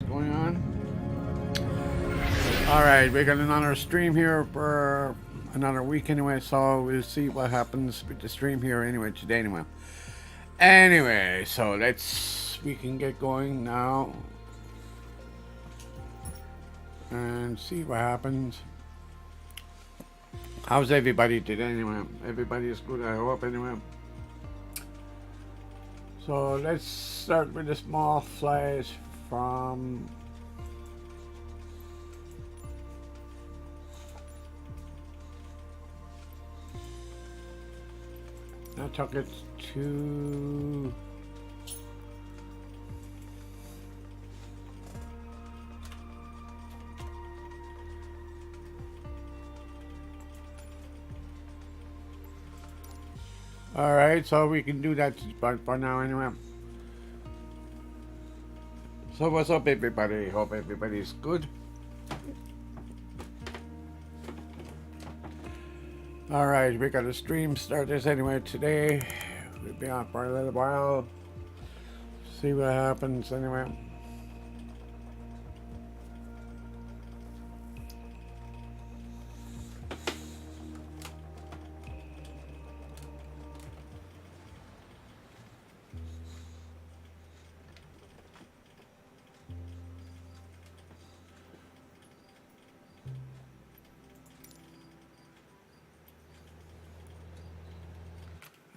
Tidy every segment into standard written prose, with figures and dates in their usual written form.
going on? Alright, we got another stream here for another week anyway, so we'll see what happens with the stream here anyway today anyway. Anyway, so we can get going now and see what happens. How's everybody today anyway? Everybody is good, I hope anyway. So let's start with a small flash from I took it to Alright, so we can do that for now anyway. So what's up everybody? Hope everybody's good. Alright, we got a stream start this anyway today. We'll be on for a little while. See what happens anyway.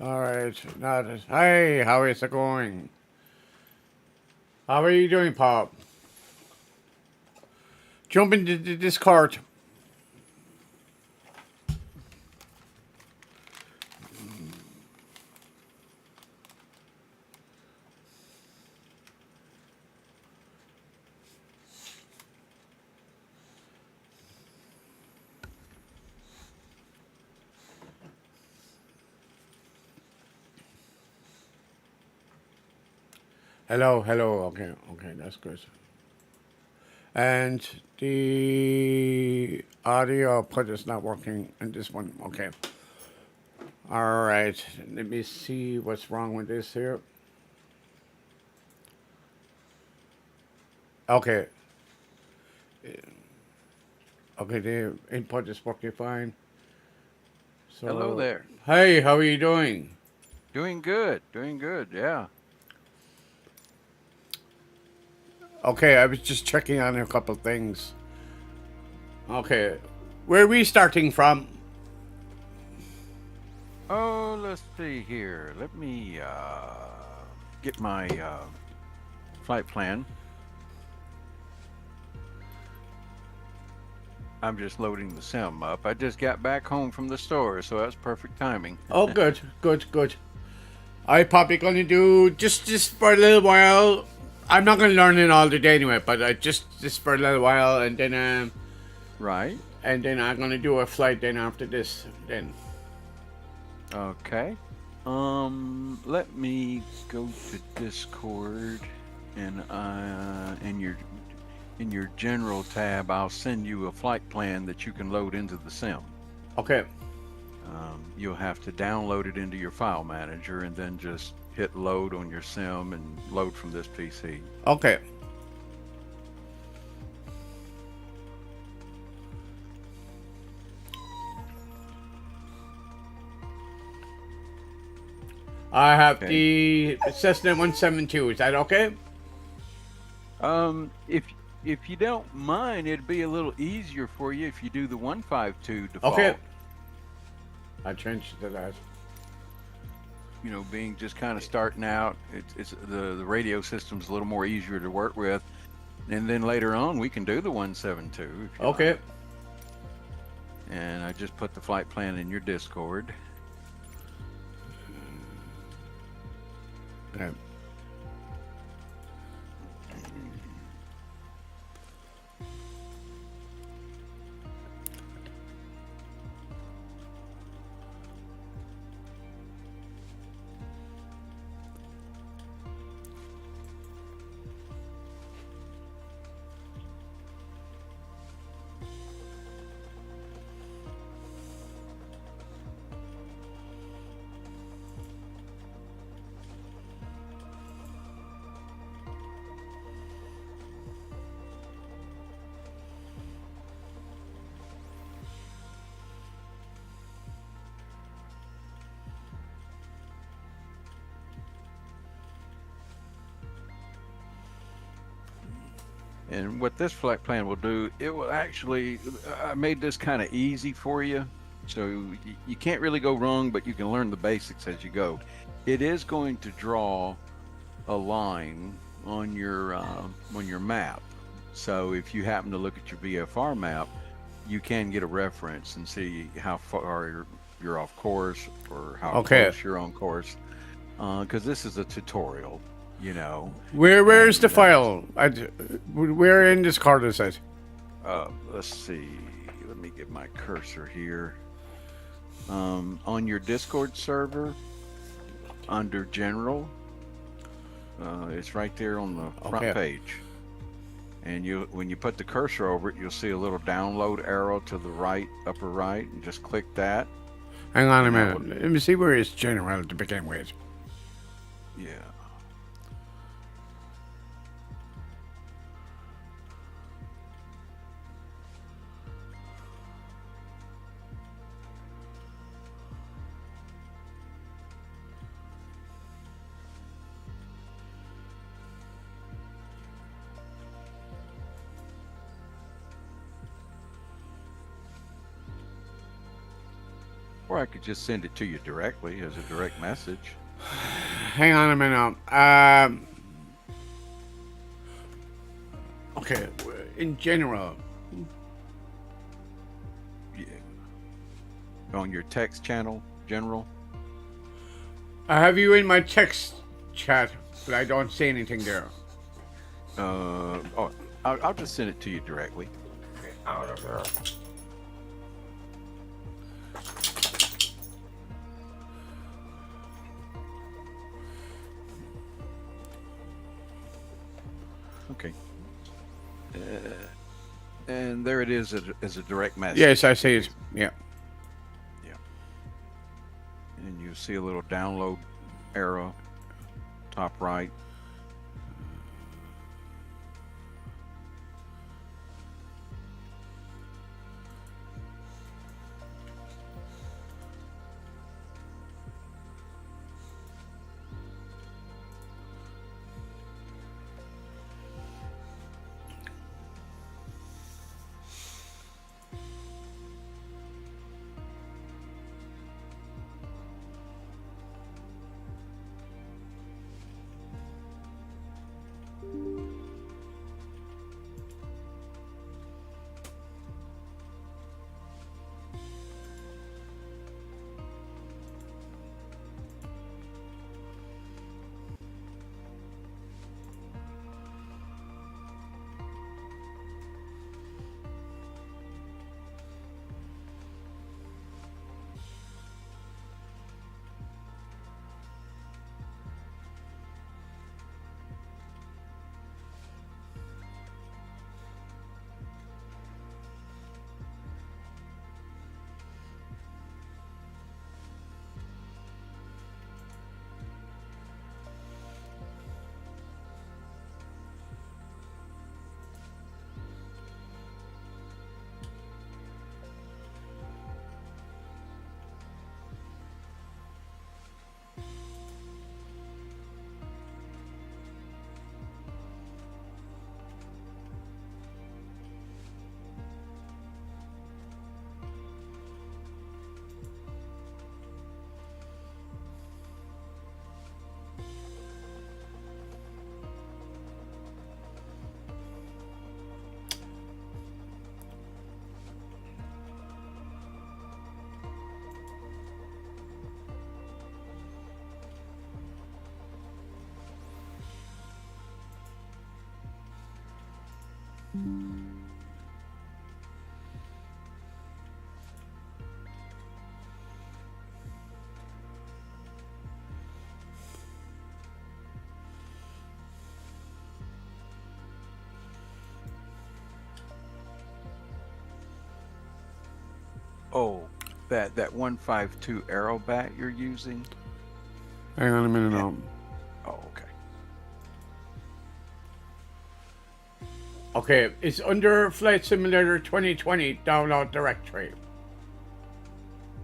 Alright, hey, how is it going? How are you doing, Pop? Jump into the Discord. Hello, okay, that's good. And the audio put is not working in this one, okay. Alright, let me see what's wrong with this here. Okay. Okay, the input is working fine. So, hello there. Hey, how are you doing? Doing good, yeah. Okay, I was just checking on a couple things. Okay, where are we starting from? Oh, let's see here. Let me get my flight plan. I'm just loading the sim up. I just got back home from the store, so that's perfect timing. Oh, good. I probably gonna do just for a little while. I'm not gonna learn it all today anyway, but I just for a little while, and then right. And then I'm gonna do a flight then after this. Then. Okay. Let me go to Discord, and in your general tab, I'll send you a flight plan that you can load into the sim. Okay. You'll have to download it into your file manager and then just hit load on your sim and load from this PC. Okay. I have the Cessna 172. Is that okay? If you don't mind, it'd be a little easier for you if you do the 152 default. Okay. I changed to that. You know, being just kind of starting out, it's the radio system's a little more easier to work with, and then later on we can do the 172. Okay. Like. And I just put the flight plan in your Discord. Okay. And what this flight plan will do, it will actually, I made this kind of easy for you. So you can't really go wrong, but you can learn the basics as you go. It is going to draw a line on your map. So if you happen to look at your VFR map, you can get a reference and see how far you're off course or how Okay. close you're on course. Because this is a tutorial, you know. Where's the And file? Where in this card is it? let's see. Let me get my cursor here. On your Discord server, under General, it's right there on the front Okay. page. And when you put the cursor over it, you'll see a little download arrow to the right, upper right, and just click that. Hang on a And that minute. would, Let me see where it's general to begin with. yeah. Or I could just send it to you directly as a direct message. Hang on a minute. Okay. In general. Yeah. On your text channel, General. I have you in my text chat, but I don't see anything there. Oh, I'll just send it to you directly. Out of there. Okay. And there it is as a direct message. Yes, I see it. Yeah. Yeah. And you see a little download arrow, top right. Oh, that 152 arrow bat you're using? Hang on a minute now. Oh, okay. Okay, it's under Flight Simulator 2020 download directory.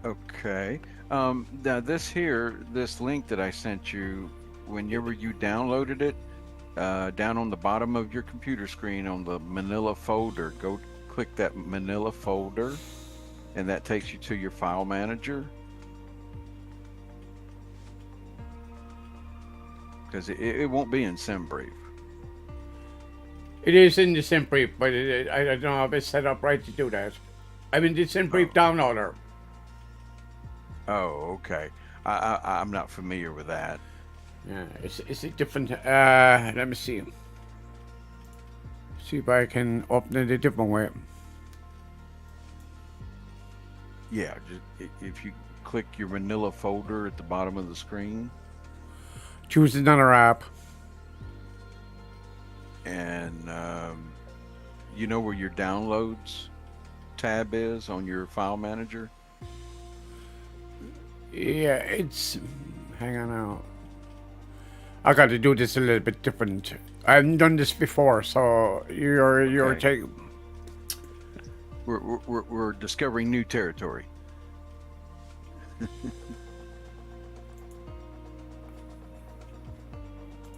Okay. Now this link that I sent you, whenever you downloaded it, down on the bottom of your computer screen on the Manila folder, go click that Manila folder, and that takes you to your file manager. Because it won't be in SimBrief. It is in the SimBrief, but I don't know if it's set up right to do that. I'm in the SimBrief downloader. Oh, okay. I'm not familiar with that. Yeah, it's a different. Let me see. See if I can open it a different way. Yeah, just if you click your Manila folder at the bottom of the screen, Choose another app. and you know where your downloads tab is on your file manager. Yeah, it's. Hang on now. I got to do this a little bit different. I haven't done this before, so you're Okay. taking. We're discovering new territory.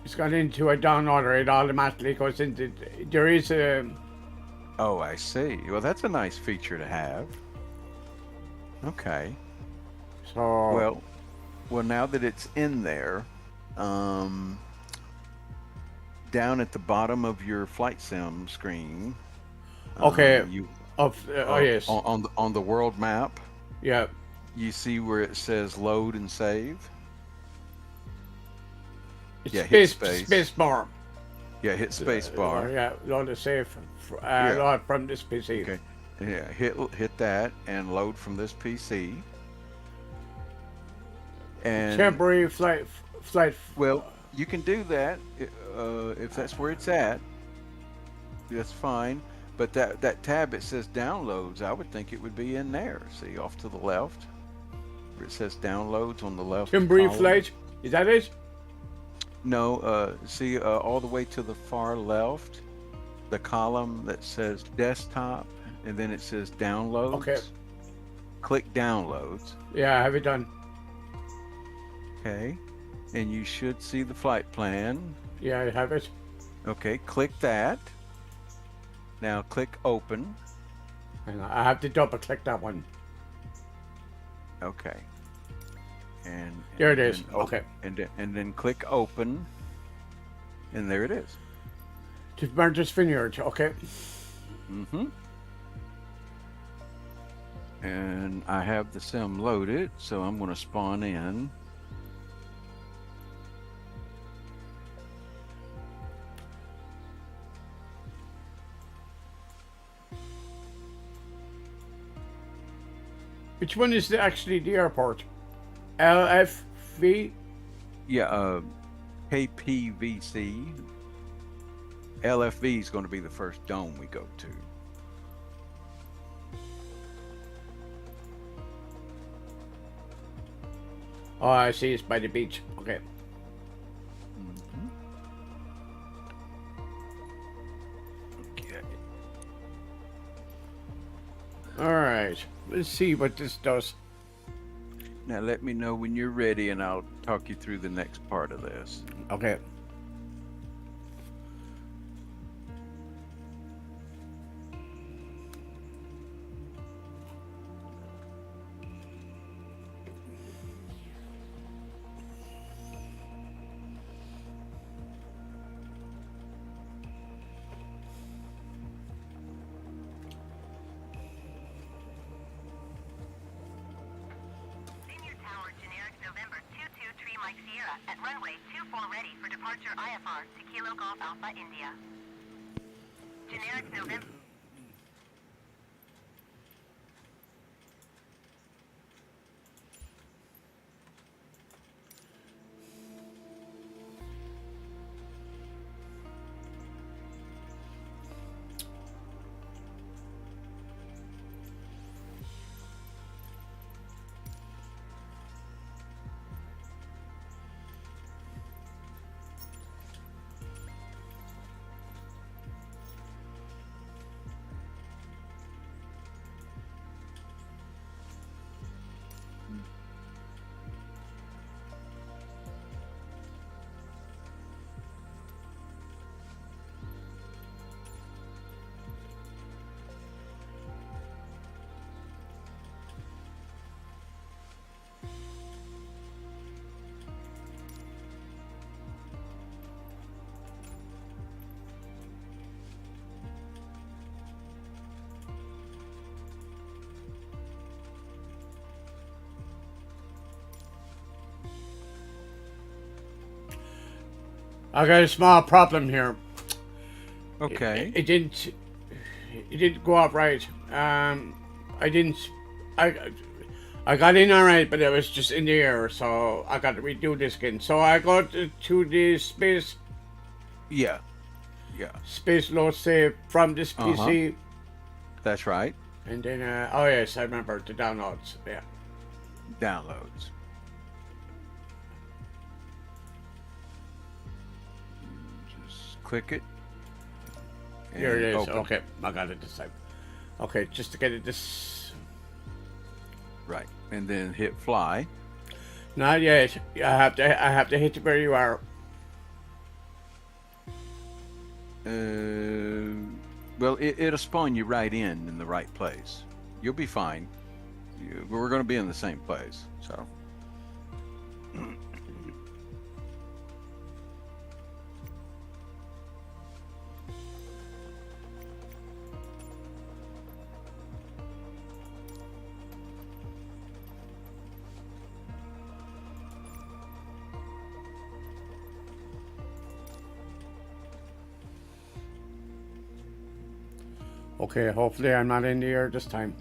It's got into a downloader. It automatically goes into. There is a. Oh, I see. Well, that's a nice feature to have. Okay. So. Well, now that it's in there, down at the bottom of your flight sim screen, Okay. you Oh yes. on the world map, Yeah. you see where it says load and save. It's Yeah, hit space bar. Yeah, hit space bar. Yeah, load the save. Yeah. Load from this PC. Okay. Yeah, hit that and load from this PC. And Temporary flight. well, you can do that if that's where it's at. That's fine. But that tab it says downloads, I would think it would be in there. See, off to the left, where it says downloads on the left. Temporary column. flight. Is that it? No, see all the way to the far left, the column that says desktop, and then it says downloads. Okay. Click downloads. Yeah, I have it done. Okay. And you should see the flight plan. Yeah, I have it. Okay, click that. Now click open. Hang on, I have to double click that one. Okay. And There it is. then Okay. And then click open. And there it is. Just Burgess Vineyard. Okay. Mm-hmm. And I have the sim loaded, so I'm going to spawn in. Which one is actually the airport? LFV? Yeah, KPVC. LFV is going to be the first dome we go to. Oh, I see. It's by the beach. Okay. Mm-hmm. Okay. All right. Let's see what this does. Now let me know when you're ready, and I'll talk you through the next part of this. Okay. At runway 24 ready for departure IFR to Kilo Golf Alpha, India. Generic November. I got a small problem here. Okay. It didn't. It didn't go off right. I didn't. I. I got in alright, but it was just in the air, so I got to redo this again. So I got to the Yeah. Yeah. space load save from this PC, That's right. and then oh yes, I remember the downloads. Yeah. Downloads. Just click it. Here it and is. open. Okay, I got it this time. Okay, just to get it this. Right. And then hit fly. Not yet. I have to hit it where you are. Well, it'll spawn you right in the right place. You'll be fine. We're going to be in the same place. So. Okay, hopefully I'm not in the air this time.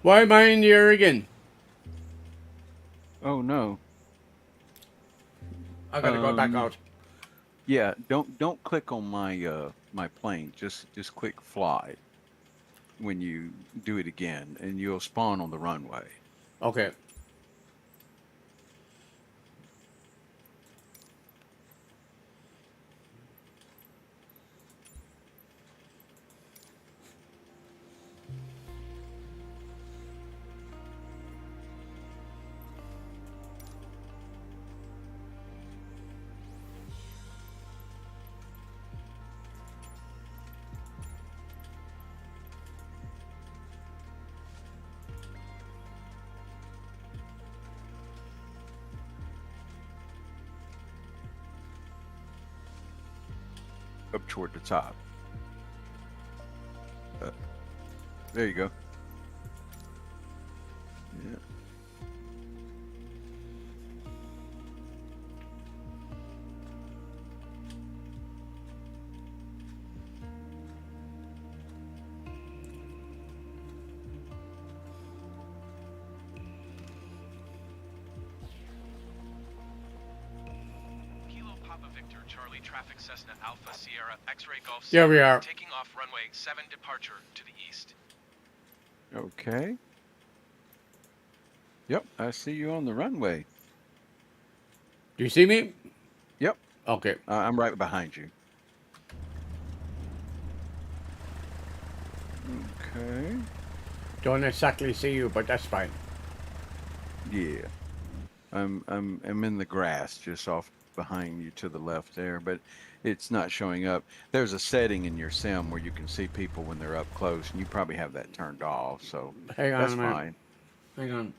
Why am I in the air again? Oh no. I gotta go back out. Yeah, don't click on my plane. Just click fly when you do it again, and you'll spawn on the runway. Okay. Up toward the top. There you go. Yeah. Kilo Papa Victor Charlie Traffic Cessna Alpha Sierra X-Ray Golf There we Sierra, are. taking off runway 7 departure to the east. Okay. Yep, I see you on the runway. Do you see me? Yep, Okay. I'm right behind you. Okay. Don't exactly see you, but that's fine. Yeah. I'm in the grass just off behind you to the left there, but it's not showing up. There's a setting in your sim where you can see people when they're up close, and you probably have that turned off, so Hang on that's a minute. fine. Hang on.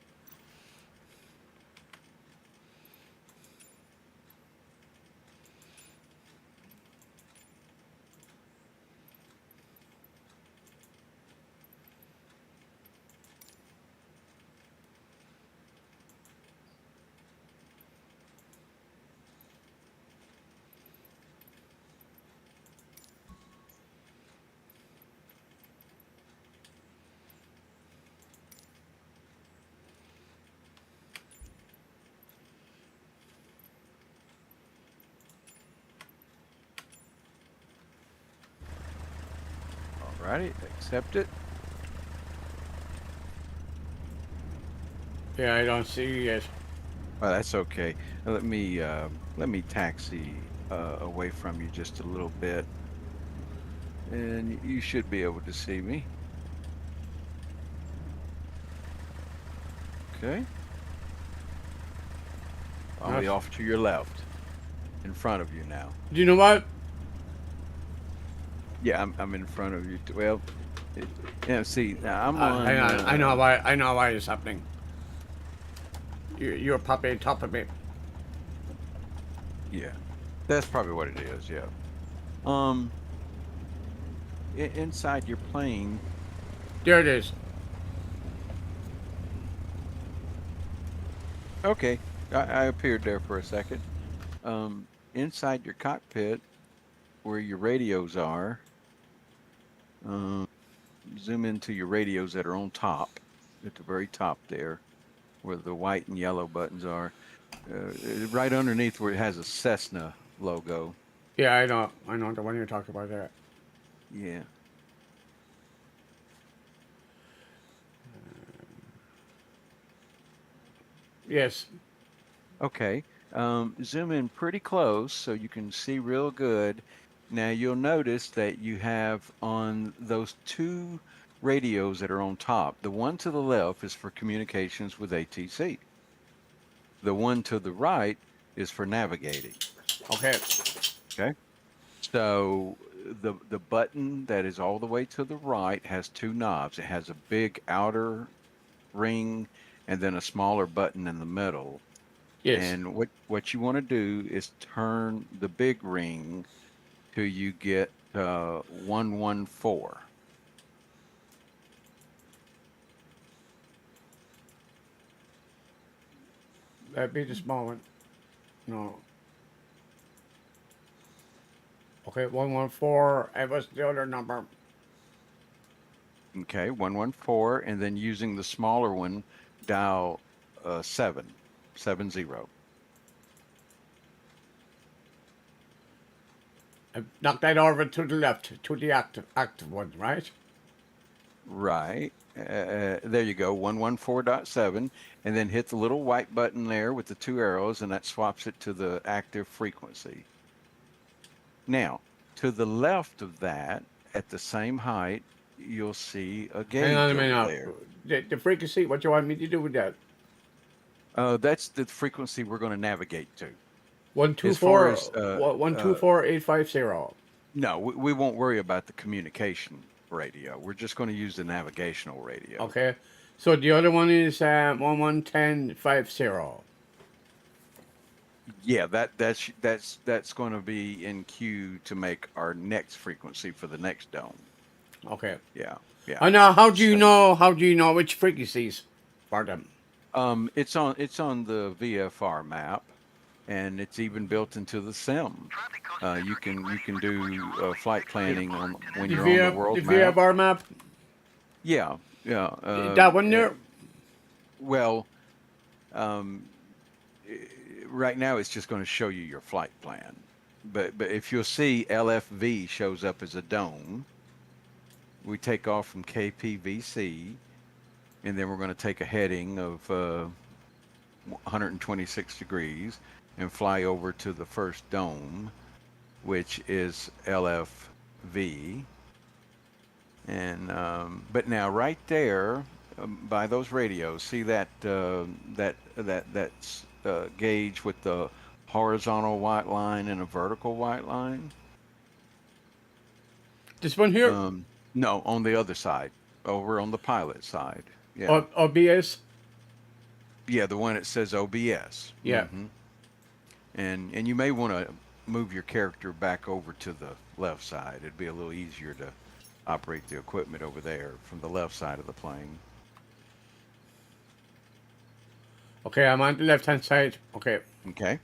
Alrighty, accept it. Yeah, I don't see you yet. Oh, that's okay. Let me taxi away from you just a little bit, and you should be able to see me. Okay. I'll be Nice. off to your left, in front of you now. Do you know what? Yeah, I'm in front of you. Well, Yeah, see, now I'm Hang on. on. I know why. I know why it's happening. You're popping on top of me. Yeah, that's probably what it is. Yeah. Um, inside your plane. There it is. Okay, I appeared there for a second. Inside your cockpit, where your radios are. Um, zoom into your radios that are on top, at the very top there, where the white and yellow buttons are. Right underneath where it has a Cessna logo. Yeah, I know. I know the one you're talking about there. Yeah. Yes. Okay. Zoom in pretty close so you can see real good. Now you'll notice that you have on those two radios that are on top, the one to the left is for communications with ATC. The one to the right is for navigating. Okay. Okay. So the button that is all the way to the right has two knobs. It has a big outer ring and then a smaller button in the middle. Yes. And what you want to do is turn the big ring till you get 114. That'd be the small one. No. Okay. 114. And what's the other number? Okay, 114, and then using the smaller one, dial 770. Knock that over to the left, to the active one, right? Right. There you go, 114.7, and then hit the little white button there with the two arrows, and that swaps it to the active frequency. Now, to the left of that, at the same height, you'll see a Hang on gauge a over minute. there. The frequency. What you want me to do with that? That's the frequency we're going to navigate to. One two As far four as one two four 850. no, we won't worry about the communication radio. We're just going to use the navigational radio. Okay. So the other one is 111050. Yeah, that's going to be in queue to make our next frequency for the next dome. Okay. Yeah, yeah. And now, how do you So, know? How do you know which frequencies for them? it's on the VFR map, and it's even built into the sim. Traffic caution You can do flight planning on when The you're on the the world map. VFR map. Yeah, yeah. That one there. Well, um, right now it's just going to show you your flight plan. But if you'll see, LFV shows up as a dome. We take off from KPVC, and then we're going to take a heading of 126 degrees and fly over to the first dome, which is LFV. And but now right there by those radios, see that gauge with the horizontal white line and a vertical white line? This one here. No, on the other side, over on the pilot side. Yeah, OBS. yeah, the one that says OBS. Yeah. And you may want to move your character back over to the left side. It'd be a little easier to operate the equipment over there from the left side of the plane. Okay, I'm on the left hand side. Okay. Okay.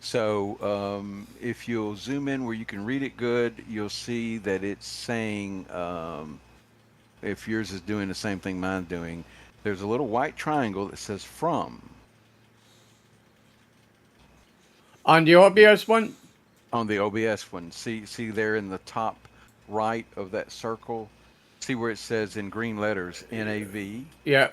So if you'll zoom in where you can read it good, you'll see that it's saying, if yours is doing the same thing mine's doing, there's a little white triangle that says from. On the OBS one. On the OBS one, see there in the top right of that circle, see where it says in green letters NAV. Yeah.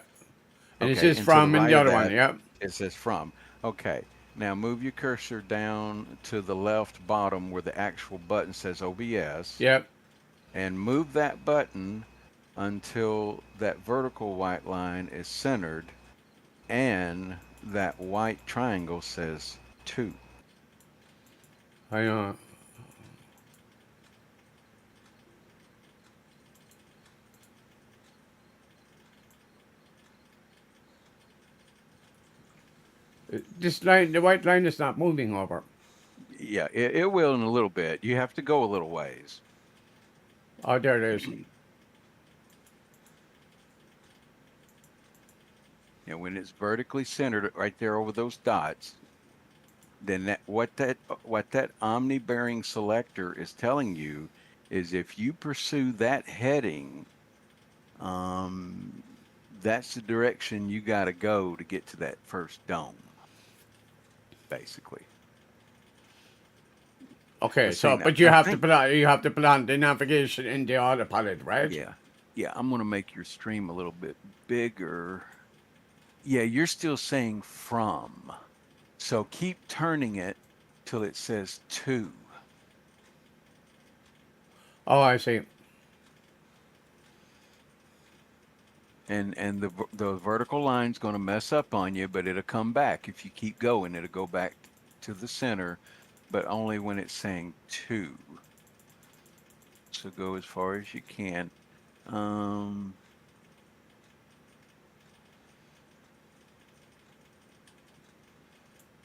And it Okay, says and to from the in right the of other one. that, Yeah. it says from. Okay, now move your cursor down to the left bottom where the actual button says OBS. Yeah. And move that button until that vertical white line is centered and that white triangle says 2. I know. This line, the white line is not moving over. Yeah, it will in a little bit. You have to go a little ways. Oh, there it is. And when it's vertically centered right there over those dots, then what that omni bearing selector is telling you is if you pursue that heading, um, that's the direction you got to go to get to that first dome, basically. Okay, Let's see so now. but you I have to think, put on the navigation in the autopilot, right? yeah, yeah. I'm gonna make your stream a little bit bigger. Yeah, you're still saying from, so keep turning it till it says to. Oh, I see. And the vertical line's going to mess up on you, but it'll come back if you keep going. It'll go back to the center, but only when it's saying to. So go as far as you can. Um,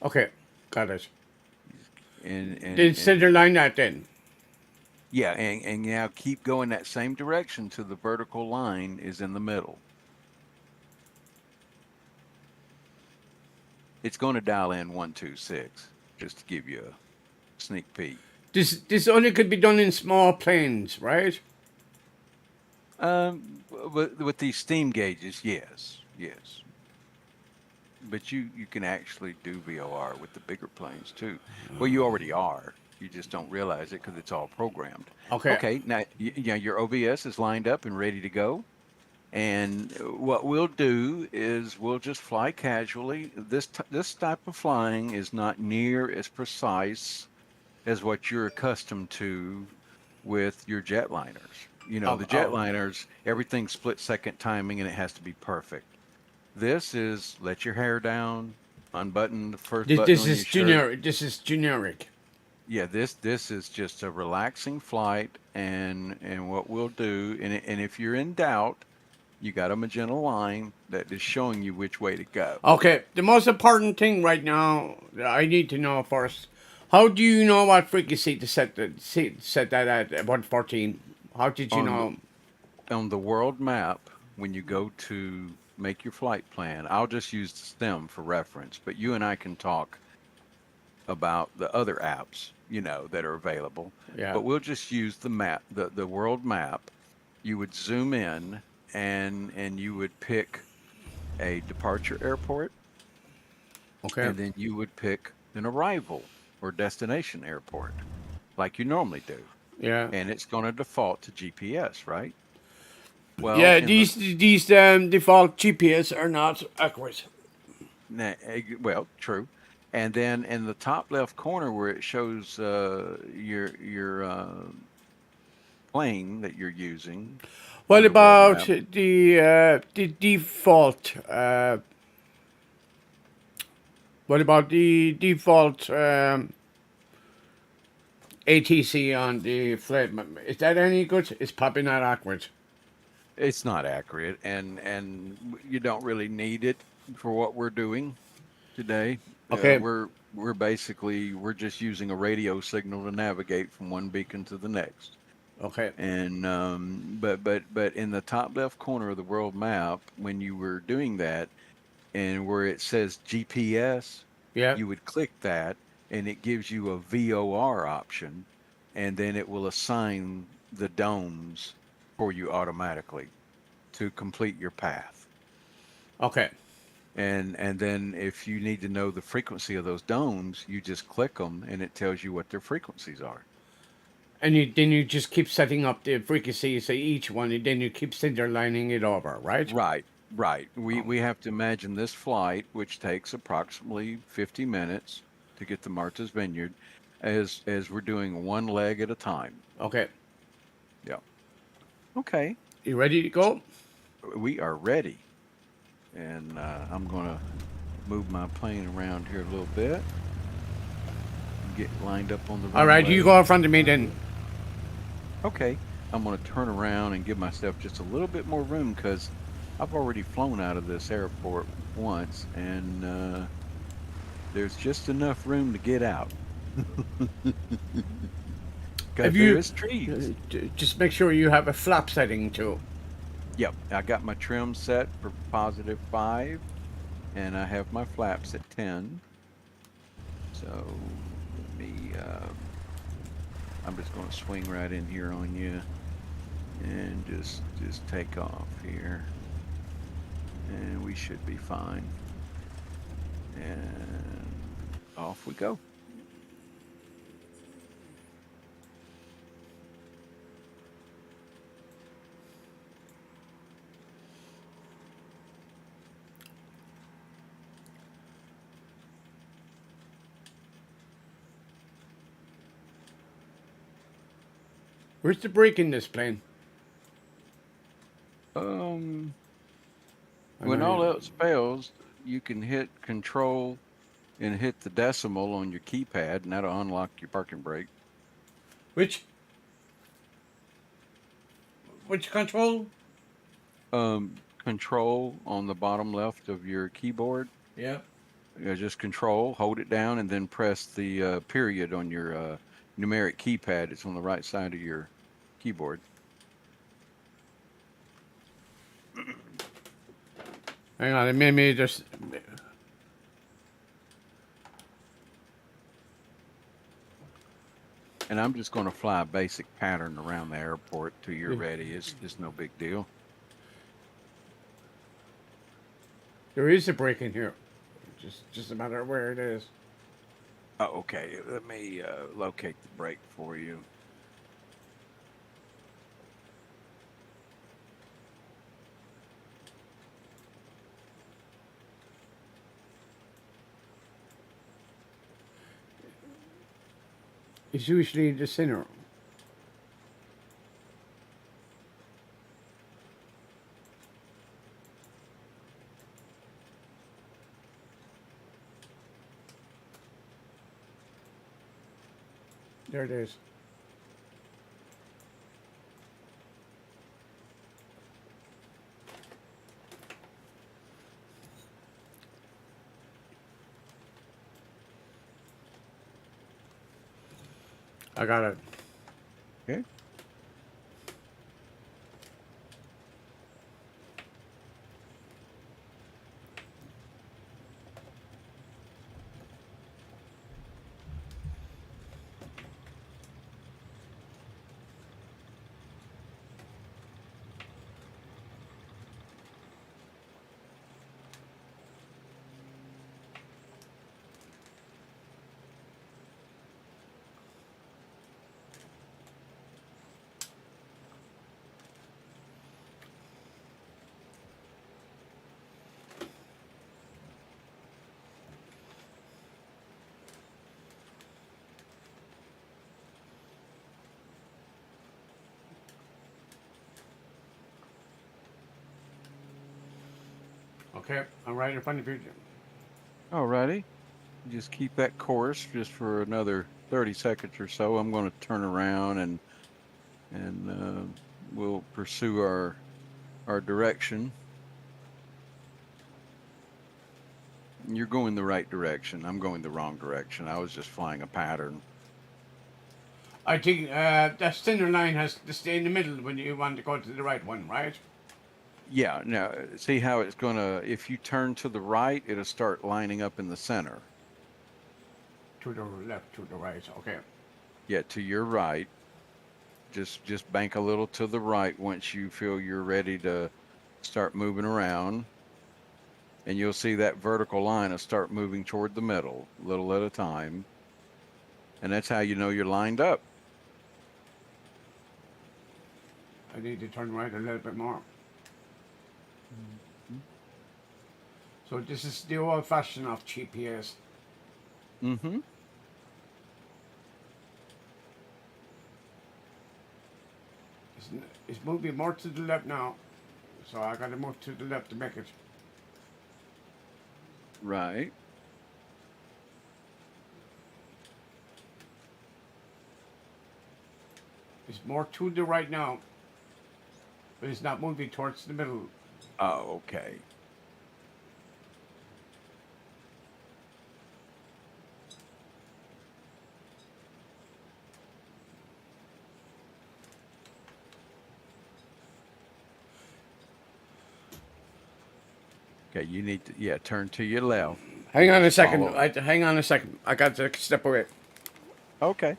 Okay, got it. and Then center and line that then. yeah, and now keep going that same direction till the vertical line is in the middle. It's going to dial in 126 just to give you a sneak peek. This only could be done in small planes, right? With these steam gauges, yes, yes. But you can actually do VOR with the bigger planes too. Well, you already are. You just don't realize it because it's all programmed. Okay. Okay, now your OBS is lined up and ready to go. And what we'll do is we'll just fly casually. This type of flying is not near as precise as what you're accustomed to with your jetliners. You know, the Oh, jetliners, everything's split second timing and it has to be perfect. This is let your hair down, unbutton the first button this on your is shirt. generic. This is generic. Yeah, this is just a relaxing flight, and what we'll do, and if you're in doubt, you got a magenta line that is showing you which way to go. Okay, the most important thing right now that I need to know first. How do you know what frequency to set that at 114? How did you On the know? on the world map, when you go to make your flight plan, I'll just use the STEM for reference, but you and I can talk about the other apps, that are available. Yeah. But we'll just use the map, the world map. You would zoom in and you would pick a departure airport, Okay. and then you would pick an arrival or destination airport like you normally do. Yeah. And it's going to default to GPS, right? Well, Yeah. These default GPS are not accurate. well, true. And then in the top left corner where it shows your plane that you're using What on the world about map. the default? What about the default ATC on the flight map? Is that any good? It's probably not accurate. It's not accurate, and you don't really need it for what we're doing today. Okay. We're just using a radio signal to navigate from one beacon to the next. Okay. And but in the top left corner of the world map, when you were doing that, and where it says GPS, Yeah. you would click that, and it gives you a VOR option, and then it will assign the domes for you automatically to complete your path. Okay. And then if you need to know the frequency of those domes, you just click them, and it tells you what their frequencies are. And then you just keep setting up the frequencies of each one, and then you keep centerlining it over, right? Right, right. We have to imagine this flight, which takes approximately 50 minutes to get to Martha's Vineyard, as we're doing one leg at a time. Okay. Yeah. Okay. You ready to go? We are ready. And I'm going to move my plane around here a little bit. Get lined up on the runway. All right, you go in front of me then. Okay. I'm going to turn around and give myself just a little bit more room because I've already flown out of this airport once, and There's just enough room to get out. Because Have there you is trees. just make sure you have a flap setting too? Yep, I got my trim set for +5, and I have my flaps at 10. So let me, I'm just going to swing right in here on you and just take off here, and we should be fine. And off we go. Where's the brake in this plane? Um, I when know all you- else fails, you can hit control and hit the decimal on your keypad, and that'll unlock your parking brake. Which control? Control on the bottom left of your keyboard. Yeah. Just control, hold it down, and then press the period on your numeric keypad. It's on the right side of your keyboard. Hang on, it made me just. And I'm just going to fly a basic pattern around the airport till you're ready. It's no big deal. There is a brake in here. Just a matter of where it is. Oh, okay. Let me locate the brake for you. It's usually the center. There it is. I got it. Okay. Okay, I'm right in front of you. Alrighty. Just keep that course just for another 30 seconds or so. I'm going to turn around and we'll pursue our direction. You're going the right direction. I'm going the wrong direction. I was just flying a pattern. I think that center line has to stay in the middle when you want to go to the right one, right? Yeah, now see how it's going to, if you turn to the right, it'll start lining up in the center. To the left, to the right. Okay. Yeah, to your right. Just bank a little to the right once you feel you're ready to start moving around. And you'll see that vertical line will start moving toward the middle, a little at a time. And that's how you know you're lined up. I need to turn right a little bit more. So this is the old fashioned of GPS. Mm-hmm. It's moving more to the left now. So I gotta move to the left to make it. Right. It's more to the right now. But it's not moving towards the middle. Oh, okay. Okay, you need to, yeah, turn to your left. Hang on a Just second. follow. Hang on a second. I got to step away. Okay.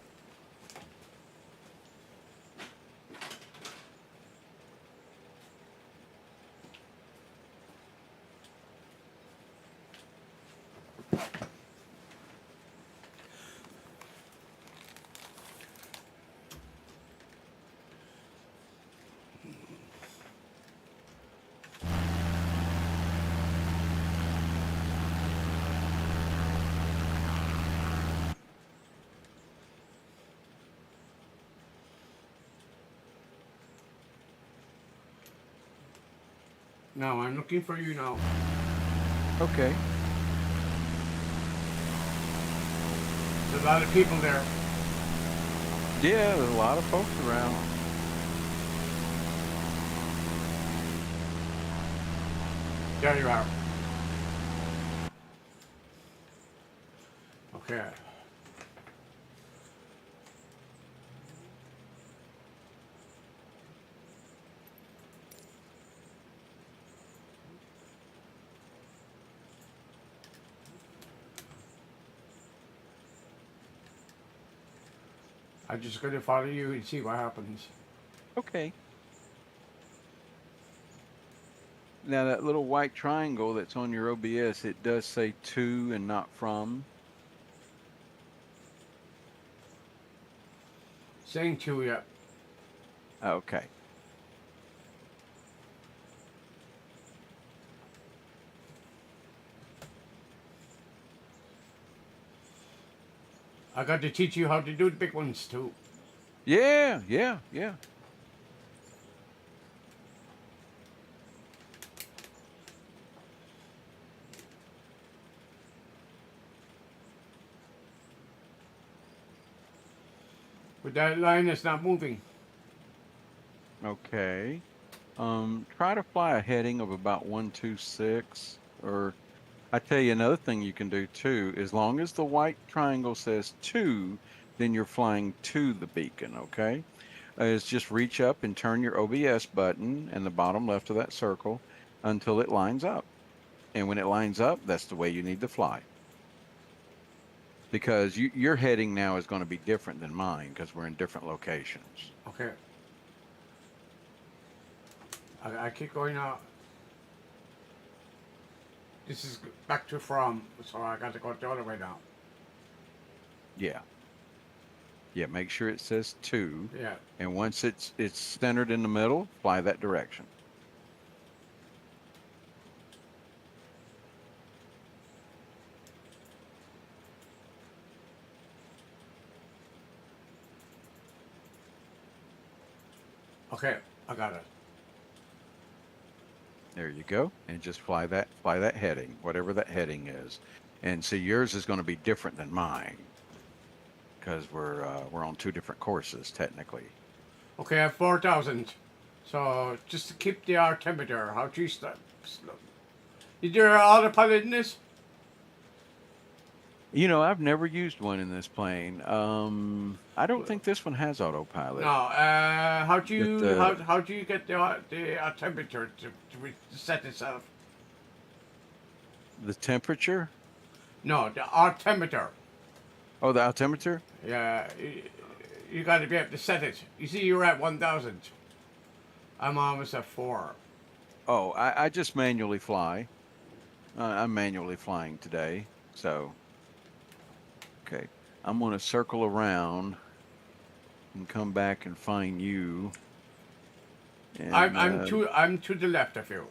No, I'm looking for you now. Okay. There's a lot of people there. Yeah, there's a lot of folks around. There you are. Okay. I'm just going to follow you and see what happens. Okay. Now that little white triangle that's on your OBS, it does say to and not from. Saying to you. Okay. I got to teach you how to do the big ones too. Yeah, yeah, yeah. But that line is not moving. Okay. Try to fly a heading of about 126, or I tell you another thing you can do too. As long as the white triangle says to, then you're flying to the beacon. Okay. Is just reach up and turn your OBS button in the bottom left of that circle until it lines up. And when it lines up, that's the way you need to fly. Because your heading now is going to be different than mine because we're in different locations. Okay. I keep going out. This is back to from, so I got to go the other way now. Yeah. Yeah, make sure it says to. Yeah. And once it's centered in the middle, fly that direction. Okay, I got it. There you go. And just fly that heading, whatever that heading is. And see, yours is going to be different than mine because we're on two different courses technically. Okay, I have 4,000. So just to keep the altimeter, how do you start? Is there an autopilot in this? You know, I've never used one in this plane. I don't think this one has autopilot. No. How do you But, how do you get the altimeter to set itself? the temperature? No, the altimeter. Oh, the altimeter? Yeah, you got to be able to set it. You see, you're at 1,000. I'm almost at 4. Oh, I just manually fly. I'm manually flying today. So, okay. I'm going to circle around and come back and find you. And, I'm to the left of you.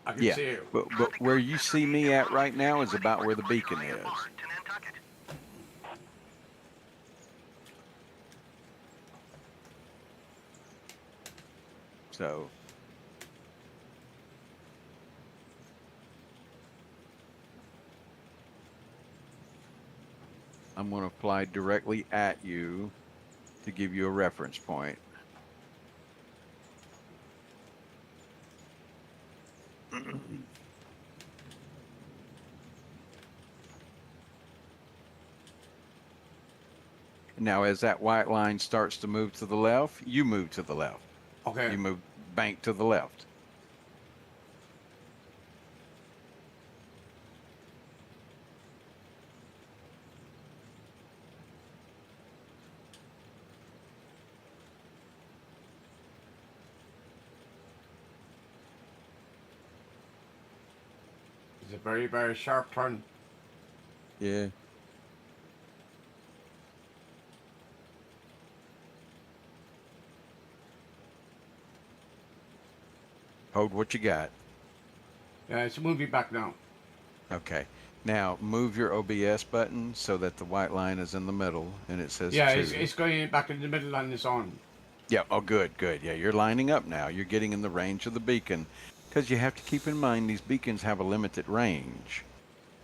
I can yeah, see you. but where you see me at right now is about where the beacon is. To Nantucket. So, I'm going to fly directly at you to give you a reference point. Now, as that white line starts to move to the left, you move to the left. Okay. You move bank to the left. very, very sharp turn. Yeah. Hold what you got. Yeah, it's moving back now. Okay. Now move your OBS button so that the white line is in the middle and it says Yeah, 2. it's going back in the middle on its own. Yeah. Oh, good, good. Yeah, you're lining up now. You're getting in the range of the beacon because you have to keep in mind these beacons have a limited range.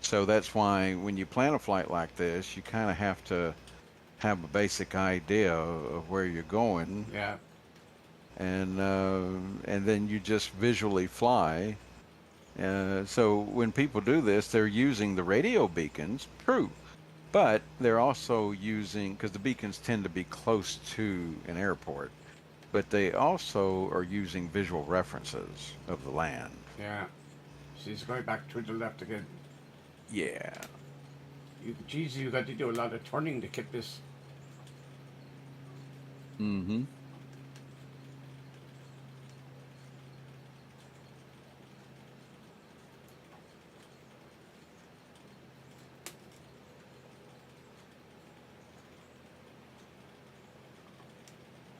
So that's why when you plan a flight like this, you kind of have to have a basic idea of where you're going, Yeah. and then you just visually fly. So when people do this, they're using the radio beacons, true, but they're also using, because the beacons tend to be close to an airport, but they also are using visual references of the land. Yeah. She's going back to the left again. Yeah. Geez, you got to do a lot of turning to keep this. Mm-hmm.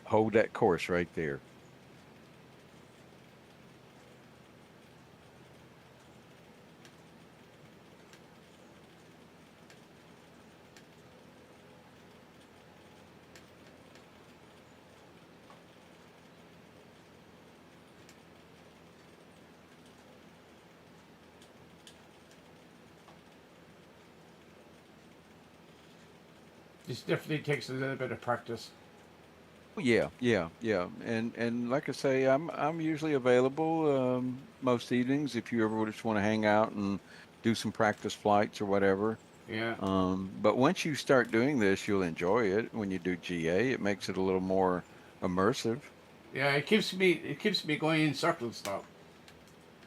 Hold that course right there. This definitely takes a little bit of practice. Yeah, yeah, yeah. And like I say, I'm usually available most evenings if you ever just want to hang out and do some practice flights or whatever. Yeah. But once you start doing this, you'll enjoy it when you do GA. It makes it a little more immersive. Yeah, it keeps me going in circles though.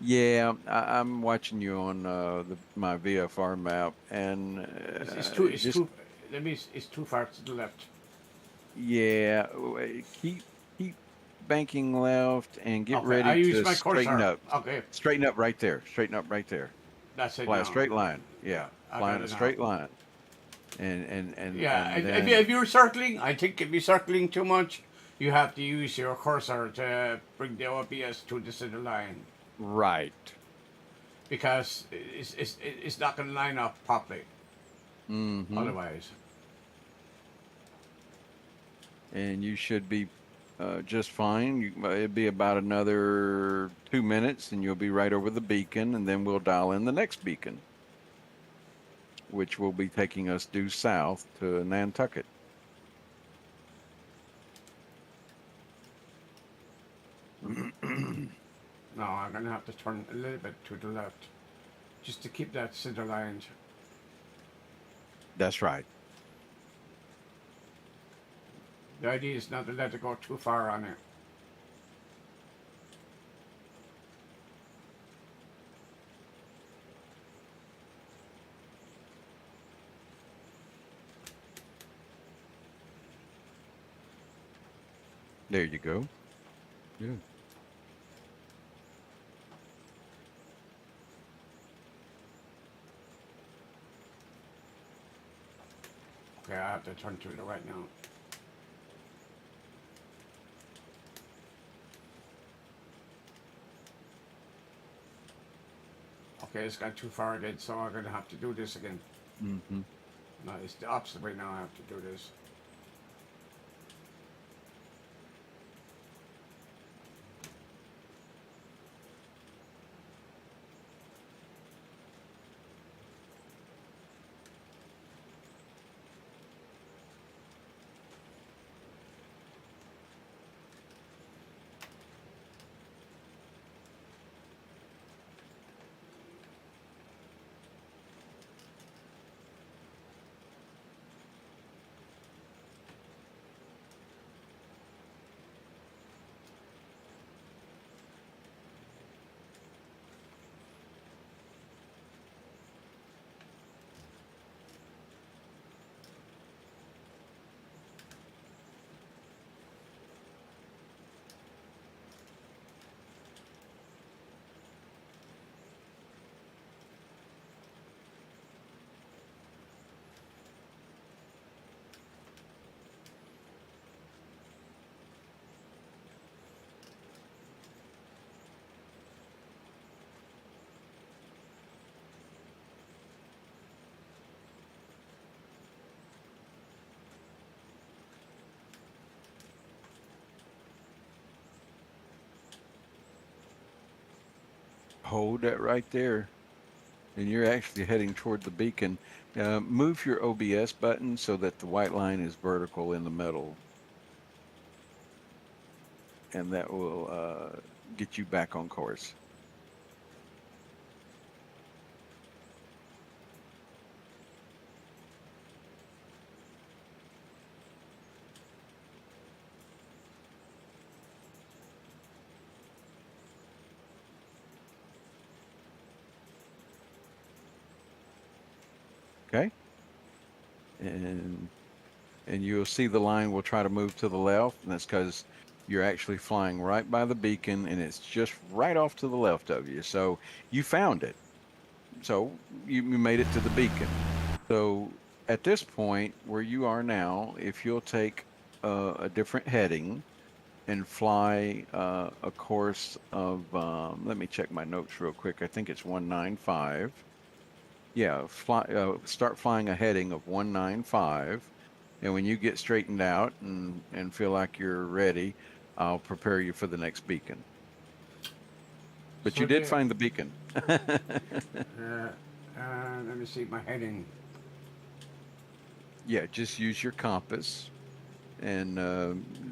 Yeah, I'm watching you on my VFR map, and It's too it's just too let me it's too far to the left. yeah, keep banking left and get Okay, I ready use to my straighten cursor. up. Okay, Straighten up right there. Straighten up right there. that's it Fly a now. straight line. Yeah, Yeah, I fly got in a it now. straight line. And Yeah, then if you're circling, I think if you're circling too much, you have to use your cursor to bring the OBS to the center line right. because it's not going to line up properly Mm-hmm. otherwise. And you should be just fine. It'd be about another 2 minutes, and you'll be right over the beacon, and then we'll dial in the next beacon, which will be taking us due south to Nantucket. No, I'm going to have to turn a little bit to the left just to keep that center line. That's right. The idea is not to let it go too far on it. There you go. Yeah. Okay, I have to turn to the right now. Okay, it's got too far again, so I'm going to have to do this again. Mm-hmm. No, it's the opposite way now. I have to do this. hold that right there, and you're actually heading toward the beacon. Move your OBS button so that the white line is vertical in the middle, and that will get you back on course. Okay, and you'll see the line will try to move to the left, and that's because you're actually flying right by the beacon, and it's just right off to the left of you. So you found it. So you made it to the beacon. So at this point where you are now, if you'll take a different heading and fly a course of, let me check my notes real quick. I think it's 195. Yeah, start flying a heading of 195. And when you get straightened out and feel like you're ready, I'll prepare you for the next beacon. But So you did the- find the beacon. Let me see my heading. Yeah, just use your compass and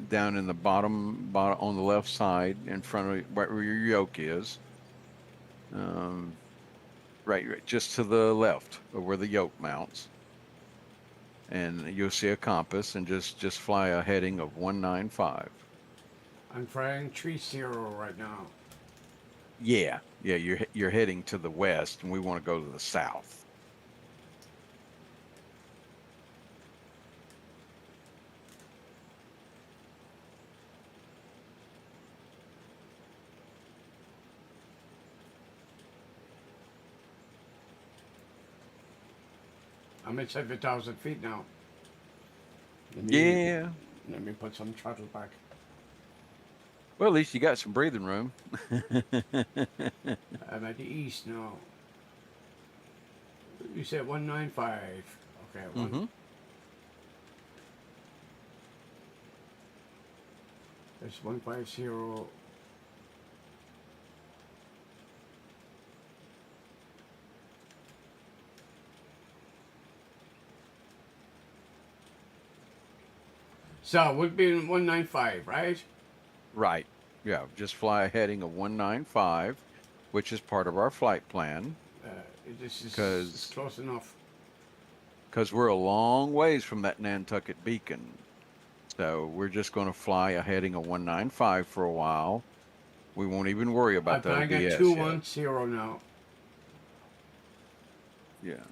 down in the bottom on the left side in front of where your yoke is. Right, just to the left of where the yoke mounts. And you'll see a compass and just fly a heading of 195. I'm flying 30 right now. Yeah, you're heading to the west, and we want to go to the south. I'm at 7,000 feet now. Yeah. Let me put some throttle back. Well, at least you got some breathing room. I'm at the east now. You said 195. Okay, Mm-hmm. That's 150. So it would be 195, right? Right. Yeah, just fly a heading of 195, which is part of our flight plan. This is 'Cause- close enough. Because we're a long ways from that Nantucket beacon. So we're just going to fly a heading of 195 for a while. We won't even worry I'm about the flying at OBS 210 now. yet. Yeah.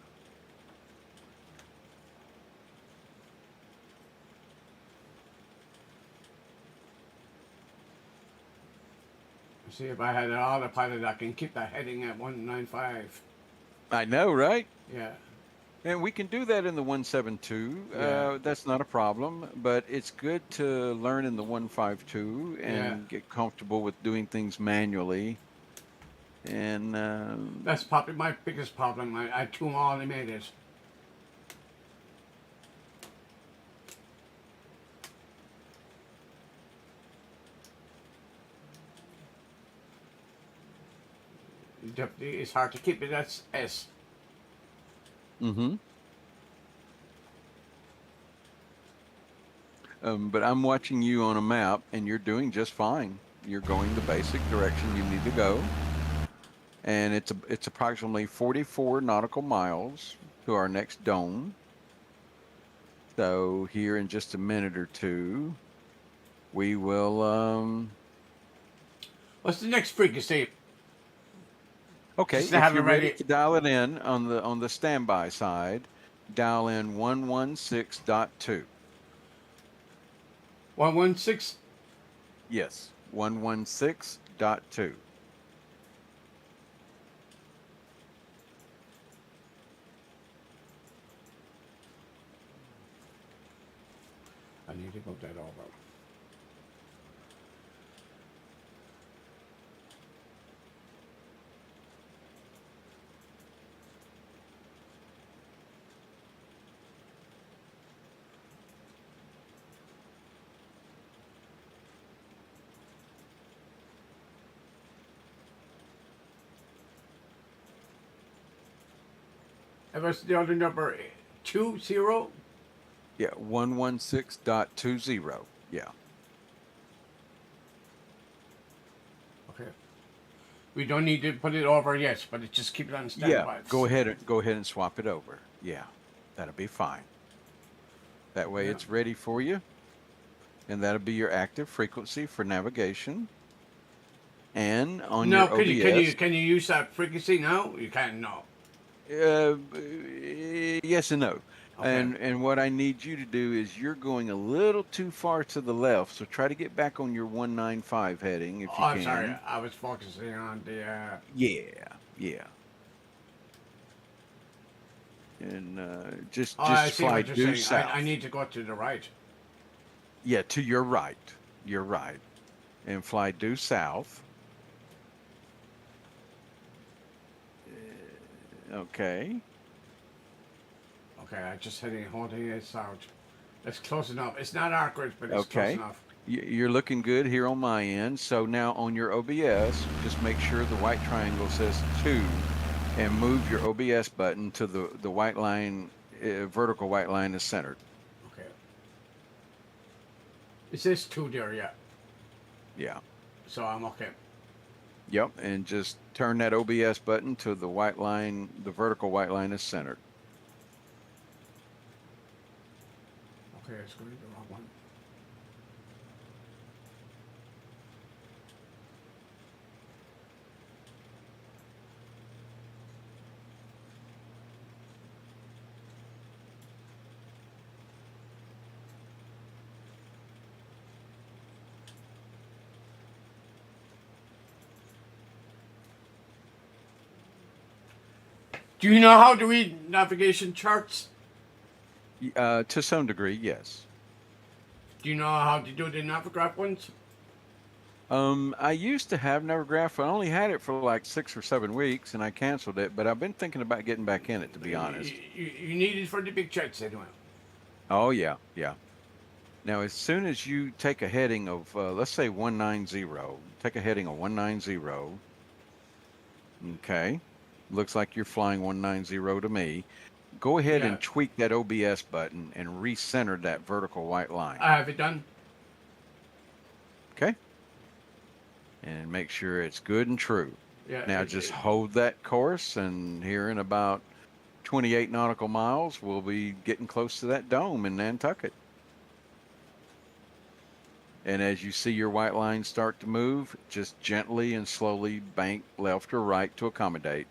See, if I had an autopilot, I can keep that heading at 195. I know, right? Yeah. And we can do that in the 172. Yeah. That's not a problem, but it's good to learn in the 152 and Yeah. get comfortable with doing things manually. And That's probably my biggest problem. I too automated. It's hard to keep it at S. mm-hmm. But I'm watching you on a map, and you're doing just fine. You're going the basic direction you need to go, and it's approximately 44 nautical miles to our next dome. So here in just a minute or two, we will. What's the next frequency? Okay, Just to if have it you're ready ready. to dial it in on the standby side, dial in 116.2. 116. Yes, 116.2. I need to go that over. It was the other number 20. Yeah, 116.20. Yeah. Okay. We don't need to put it over yet, but it just keep it on Yeah. standby. Go ahead and swap it over. Yeah. That'll be fine. That way Yeah. it's ready for you. And that'll be your active frequency for navigation. And on No, your can OBS. you use that frequency now? You can't. No. Yes and no. Okay. And what I need you to do is you're going a little too far to the left, so try to get back on your 195 heading if Oh, you I'm sorry. can. I was focusing on the. Yeah, yeah. And Oh, I just see fly what you're due saying. south. I need to go to the right. Yeah, to your right. Your right. And fly due south. Okay. Okay, I just holding it south. That's close enough. It's not awkward, but it's close Okay. enough. You're looking good here on my end. So now on your OBS, just make sure the white triangle says 2 and move your OBS button to the white line, vertical white line is centered. Okay. It says 2 there, yeah. Yeah. So I'm okay. Yep. And just turn that OBS button to the white line, the vertical white line is centered. Okay, it's going to be the wrong one. Do you know how to read navigation charts? To some degree, yes. Do you know how to do the Navigraph ones? I used to have Nevergraph. I only had it for like 6 or 7 weeks, and I canceled it. But I've been thinking about getting back in it, to be honest. You need it for the big charts anyway. Oh yeah, yeah. Now, as soon as you take a heading of, let's say 190, take a heading of 190. Okay, looks like you're flying 190 to me. Go ahead Yeah. and tweak that OBS button and recenter that vertical white line. I have it done. Okay. And make sure it's good and true. Yeah. Now just hold that course, and here in about 28 nautical miles, we'll be getting close to that dome in Nantucket. And as you see your white line start to move, just gently and slowly bank left or right to accommodate.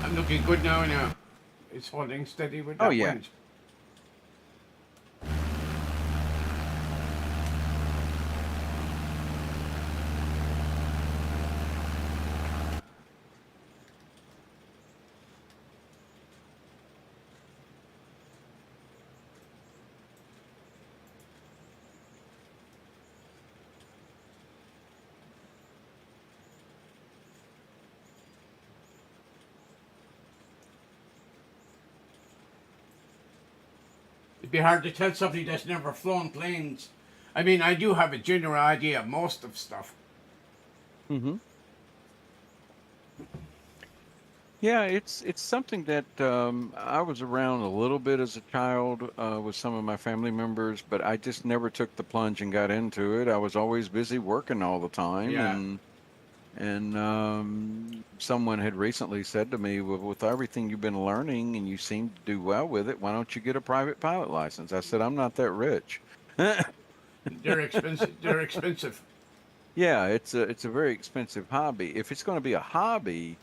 I'm looking good now. It's holding steady with that Oh, yeah. wind. It'd be hard to tell somebody that's never flown planes. I mean, I do have a general idea of most of stuff. Mm-hmm. Yeah, it's something that I was around a little bit as a child with some of my family members, but I just never took the plunge and got into it. I was always busy working all the time, Yeah. and someone had recently said to me, well, with everything you've been learning and you seem to do well with it, why don't you get a private pilot license? I said, I'm not that rich. They're expensive. They're expensive. Yeah, it's a very expensive hobby. If it's going to be a hobby,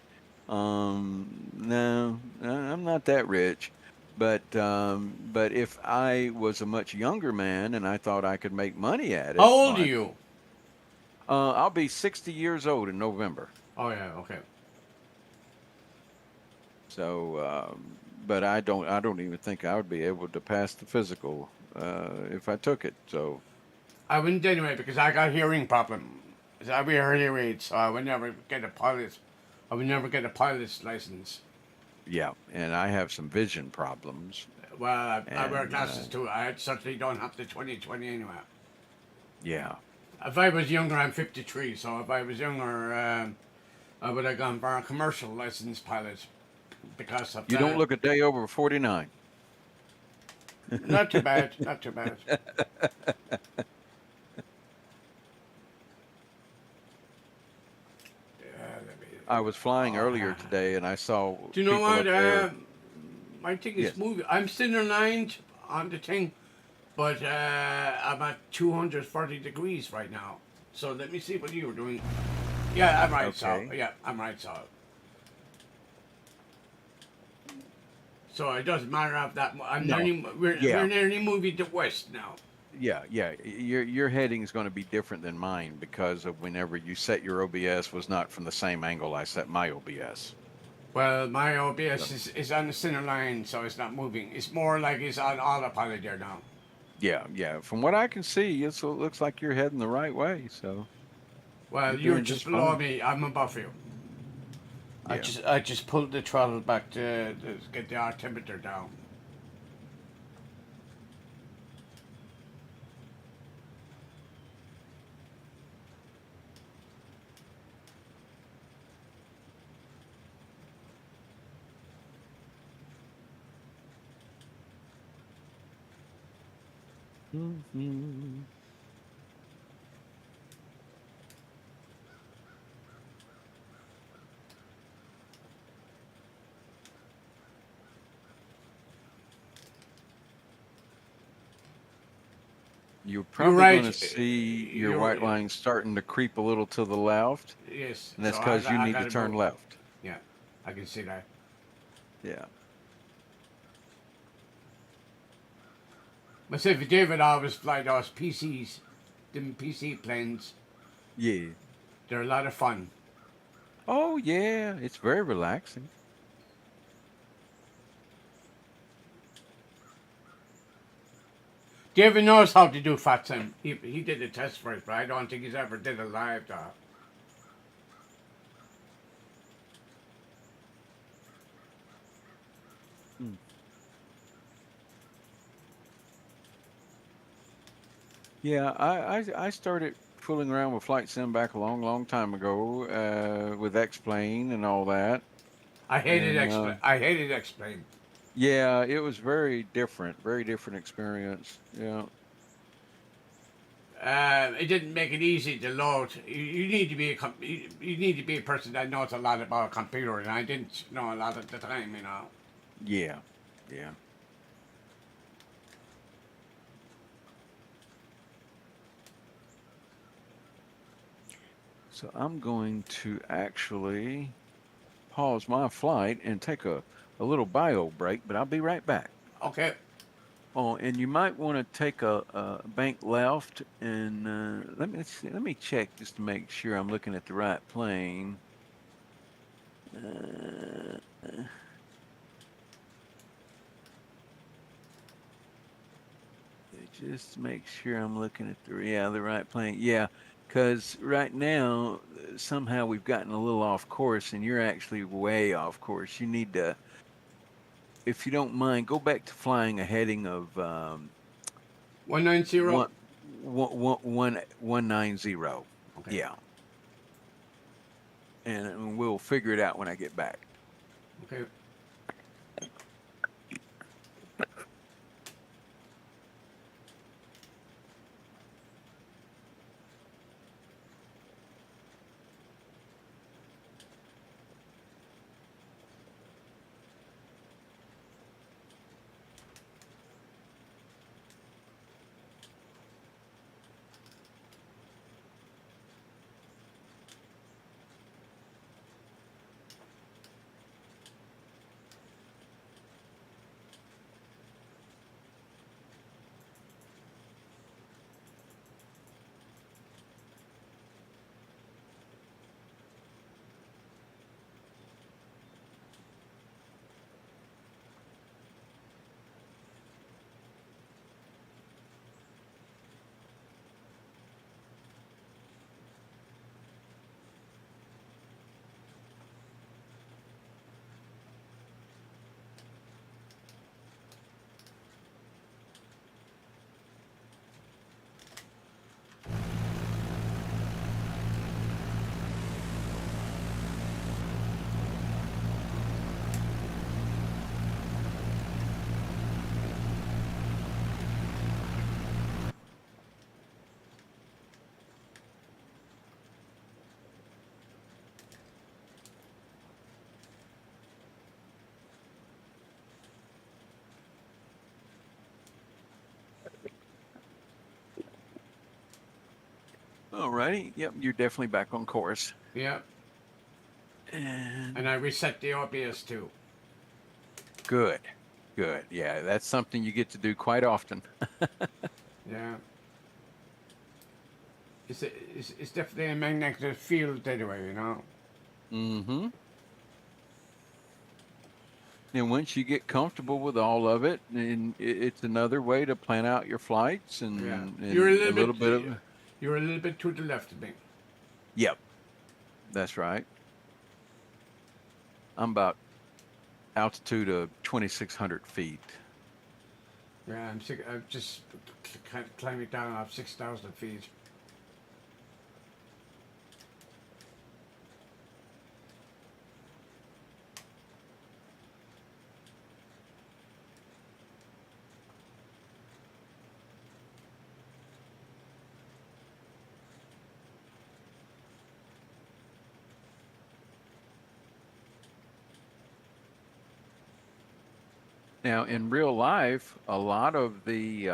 no, I'm not that rich. But if I was a much younger man and I thought I could make money at it, How old are you? I'll be 60 years old in November. Oh yeah, okay. So, but I don't even think I would be able to pass the physical if I took it. So, I wouldn't anyway because I got hearing problem. I wear hearing aids, so I would never get a pilot. I would never get a pilot's license. yeah, and I have some vision problems. Well, I wear And, glasses too. I certainly don't have the 20/20 anyway. Yeah. If I was younger, I'm 53. So if I was younger, I would have gone for a commercial license pilot because of You don't that. look a day over 49. Not too bad. Not too bad. Let me, I was flying earlier today and I saw do you know people what? up there. My thing is Yes. moving. I'm still aligned on the thing, but I'm at 240 degrees right now. So let me see what you were doing. Yeah, I'm right. So Okay. yeah, I'm right. So it doesn't matter if that. I'm No. nearly. We're Yeah. nearly moving to west now. Yeah. Your heading is going to be different than mine because of whenever you set your OBS was not from the same angle I set my OBS. Well, my OBS So, is on the center line, so it's not moving. It's more like it's on autopilot there now. yeah. From what I can see, it looks like you're heading the right way. So Well, you're you're doing just just below fine. me. I'm above you. Yeah. I just pulled the throttle back to get the altimeter down. Mhm. You're You're probably going right. to see your You're white line starting to creep a little to the left, yes. and So that's because you I need got to to turn move. left. Yeah, I can see that. Yeah. Myself, David always fly those PCs, them PC planes. Yeah. They're a lot of fun. Oh, yeah. It's very relaxing. David knows how to do fat sim. He did a test for it, but I don't think he's ever did a live though. Mm. Yeah, I started fooling around with Flight Sim back a long time ago with X-Plane and all that. And I hated explain. yeah, it was very different experience. Yeah. It didn't make it easy to load. You need to be you need to be a person that knows a lot about a computer, and I didn't know a lot at the time, you know. Yeah. Yeah. So I'm going to actually pause my flight and take a little bio break, but I'll be right back. Okay, Oh, and you might want to take a bank left and let me check just to make sure I'm looking at the right plane. Uh, just make sure I'm looking at the right plane. Yeah, because right now somehow we've gotten a little off course, and you're actually way off course. You need to, if you don't mind, go back to flying a heading of 190. one 190. Okay, Yeah, and we'll figure it out when I get back. okay. Alrighty. Yep, you're definitely back on course. Yeah. And And I reset the OBS too. good. Good. Yeah, that's something you get to do quite often. Yeah. It's definitely a magnetic field anyway, you know. Mm-hmm. And once you get comfortable with all of it, and it's another way to plan out your flights Yeah. and a little bit of, You're a little bit to the left of me. yep, that's right. I'm about altitude of 2,600 feet. Yeah, I'm sick. I'm just climbing down off 6,000 feet. Now, in real life, a lot of the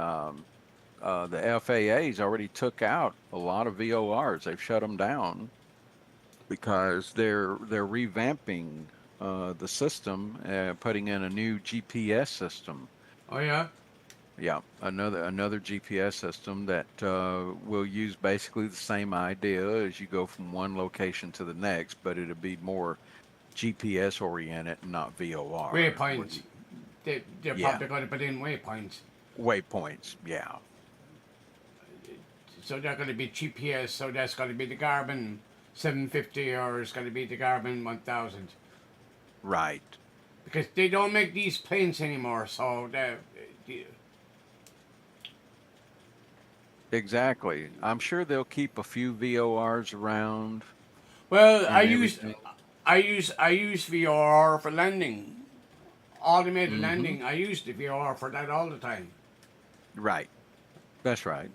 FAA's already took out a lot of VORs. They've shut them down because they're revamping the system, putting in a new GPS system. Oh yeah. Yeah, another GPS system that will use basically the same idea as you go from one location to the next, but it'll be more GPS oriented, not VOR. Waypoints. They're Yeah, probably going to put in waypoints. waypoints. Yeah, So they're going to be GPS. So that's going to be the Garmin 750 or it's going to be the Garmin 1000. right. Because they don't make these planes anymore. So Exactly. I'm sure they'll keep a few VORs around well, and everything. I use VOR for landing, automated Hmm. landing. I use the VOR for that all the time. Right. That's right.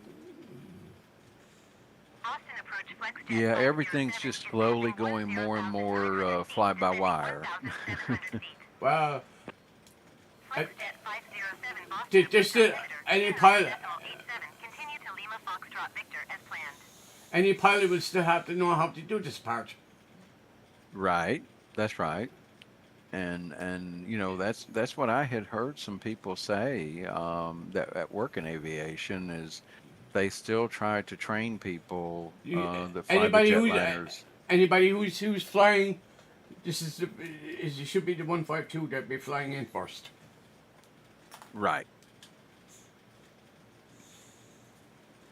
Austin approach FlexJet Yeah, 507 everything's just is slowly passing going more and more 10,900 feet, fly by descending wire. 1,700 feet. Well, FlexJet 507 Boston did approach this Victor, any United pilot Decimal 87, continue to Lima Foxtrot Victor as planned. will still have to know how to do this part. Right. That's right. And that's what I had heard some people say that work in aviation is they still try to train people You, that fly the anybody who's jetliners. who's flying, this it should be the 152 that be flying in first. Right.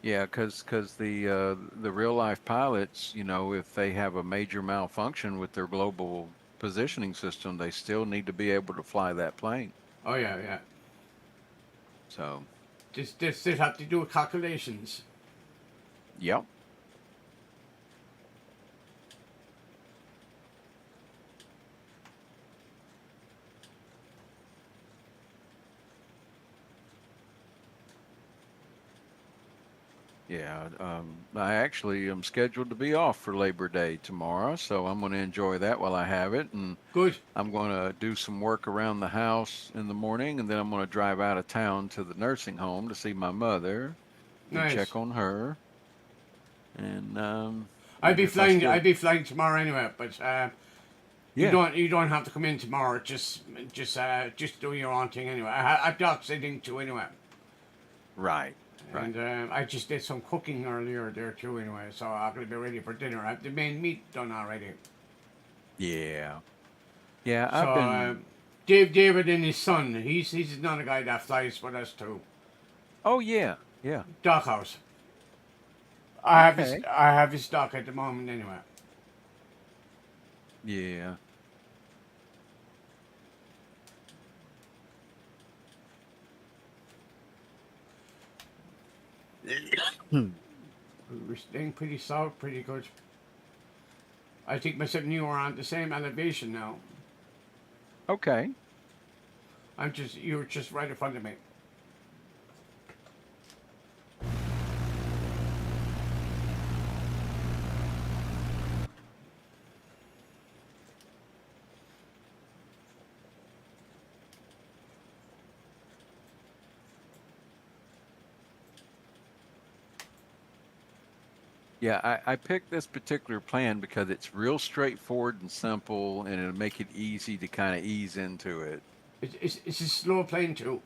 Yeah, because the real life pilots, if they have a major malfunction with their global positioning system, they still need to be able to fly that plane. Oh yeah, yeah. So, They still have to do calculations. yep. Yeah, I actually am scheduled to be off for Labor Day tomorrow, so I'm going to enjoy that while I have it, and Good. I'm going to do some work around the house in the morning, and then I'm going to drive out of town to the nursing home to see my mother and Nice. check on her. And I'd be if I flying. still, I'd be flying tomorrow anyway. But yeah, you don't have to come in tomorrow. Just do your own thing anyway. I've got sitting too anyway. right, right, And I just did some cooking earlier there too anyway. So I'm gonna be ready for dinner. I have the main meat done already. yeah, yeah. So I've been, David and his son. He's another guy that flies with us too. oh yeah, yeah, Dockhouse. okay, I have his dock at the moment anyway. yeah. We're staying pretty solid, pretty good. I think myself and you are on the same elevation now. Okay. You're just right in front of me. Yeah, I picked this particular plan because it's real straightforward and simple, and it'll make it easy to kind of ease into it. It's a slow plane too.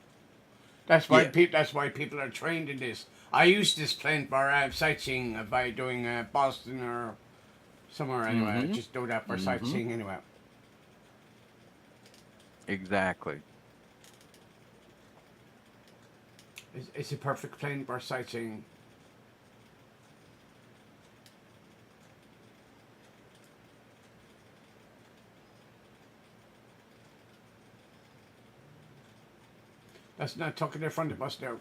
That's why Yeah. people are trained in this. I use this plane for sightseeing by doing Boston or somewhere anyway. I Mm-hmm. just do that for Mm-hmm. sightseeing anyway. Exactly. It's a perfect plane for sightseeing. That's not tucking in front of us now.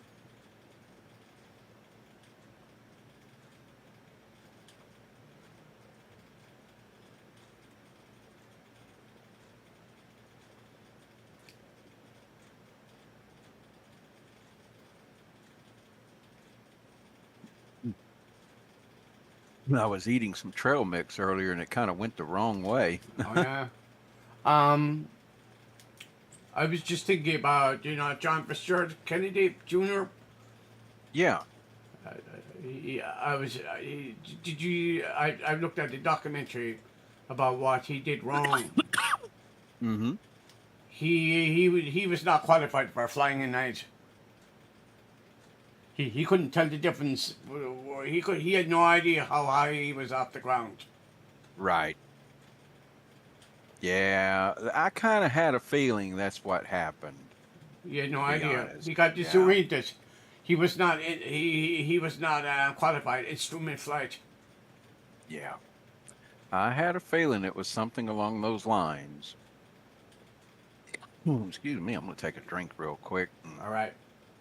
I was eating some trail mix earlier, and it kind of went the wrong way. Oh yeah. Um, I was just thinking about John Fitzgerald Kennedy Jr. Yeah. I was. Did you? I looked at the documentary about what he did wrong. Mm-hmm. He was not qualified for flying in night. He couldn't tell the difference. He had no idea how high he was off the ground. Right. Yeah, I kind of had a feeling that's what happened, He had no to be idea. honest. He got Yeah. disoriented. He was not qualified instrument flight. Yeah. I had a feeling it was something along those lines. Excuse me, I'm going to take a drink real quick and All right.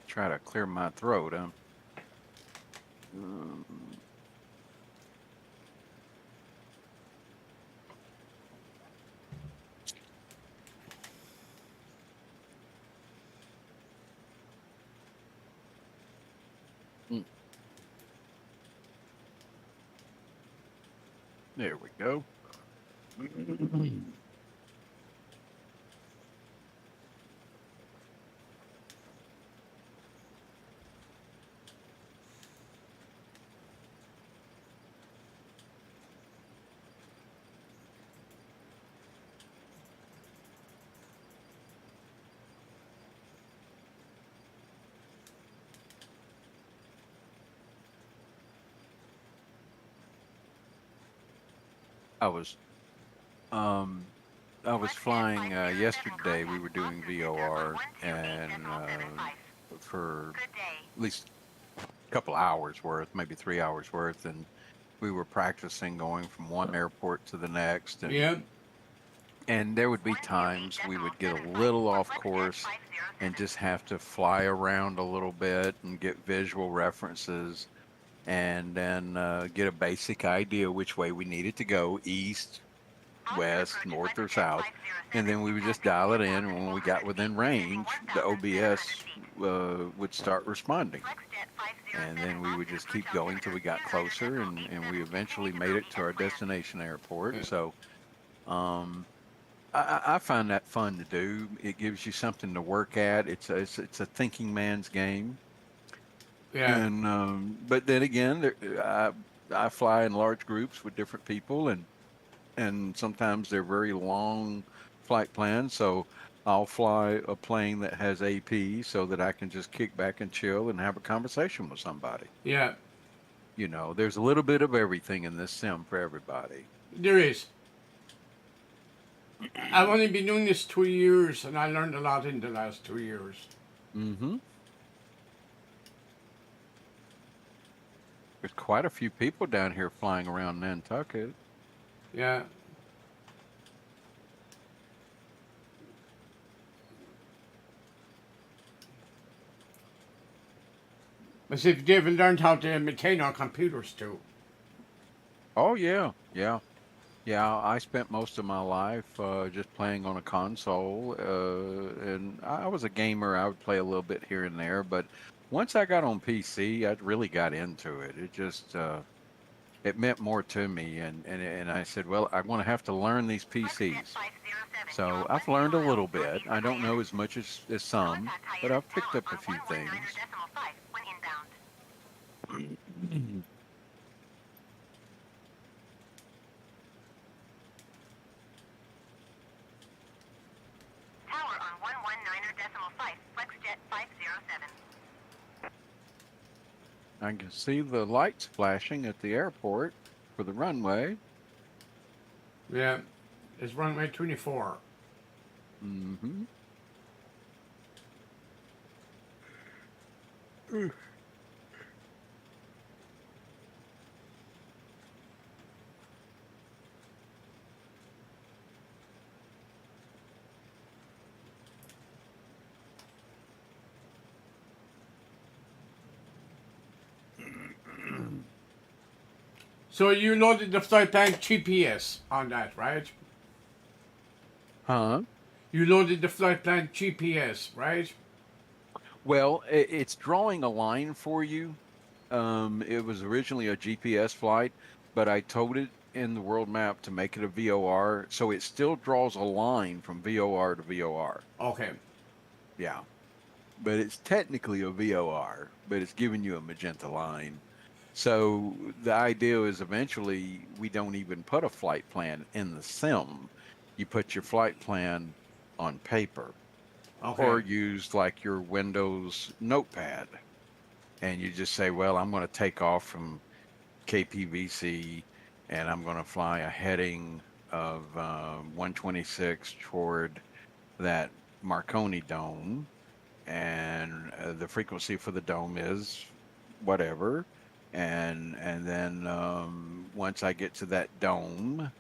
try to clear my throat. Um, mm, there we go. I was um I was flying yesterday. We were doing VOR and for Good day. at least a couple hours worth, maybe 3 hours worth, and we were practicing going from one airport to the next, Yeah. and there would be times we would get a little off course and just have to fly around a little bit and get visual references and then get a basic idea which way we needed to go, east, west, north, or south. And then we would just dial it in. And when we got within range, the OBS would start responding. And then we would just keep going till we got closer, and we eventually made it to our destination airport. So um, I find that fun to do. It gives you something to work at. It's a thinking man's game. Yeah. And but then again, I fly in large groups with different people, and sometimes they're very long flight plans. So I'll fly a plane that has AP so that I can just kick back and chill and have a conversation with somebody. Yeah. There's a little bit of everything in this sim for everybody. There is. I've only been doing this 2 years, and I learned a lot in the last 2 years. Mm-hmm. There's quite a few people down here flying around Nantucket. Yeah. But see, they've learned how to maintain our computers too. Oh yeah, yeah. Yeah, I spent most of my life just playing on a console, and I was a gamer. I would play a little bit here and there, but once I got on PC, I really got into it. It just it meant more to me, and I said, well, I'm going to have to learn these PCs. So I've learned a little bit. I don't know as much as some, but I've picked up a few things. I can see the lights flashing at the airport for the runway. Yeah, it's runway 24. Mm-hmm. So you loaded the flight plan GPS on that, right? Huh? You loaded the flight plan GPS, right? Well, it's drawing a line for you. It was originally a GPS flight, but I told it in the world map to make it a VOR, so it still draws a line from VOR to VOR. Okay. Yeah, but it's technically a VOR, but it's giving you a magenta line. So the idea is eventually we don't even put a flight plan in the sim. You put your flight plan on paper Okay. or use like your Windows notepad. And you just say, well, I'm going to take off from KPVC and I'm going to fly a heading of 126 toward that Marconi dome. And the frequency for the dome is whatever. And then once I get to that dome,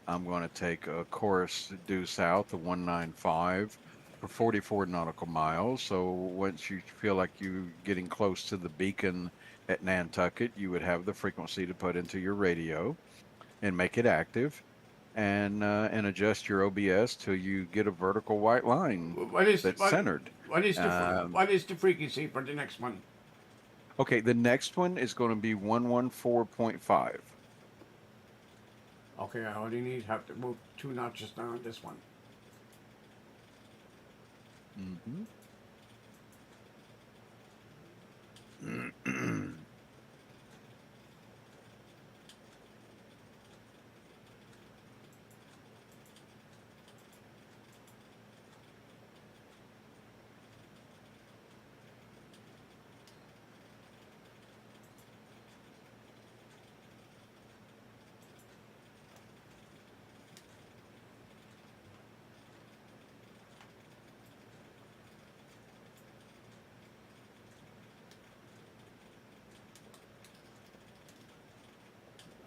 I'm going to take a course due south of 195 for 44 nautical miles. So once you feel like you're getting close to the beacon at Nantucket, you would have the frequency to put into your radio and make it active and adjust your OBS till you get a vertical white line What is that's what? centered. What is the Um, what is the frequency for the next one? okay, the next one is going to be 114.5. Okay, I only need have to move 2 notches down on this one. Mm-hmm.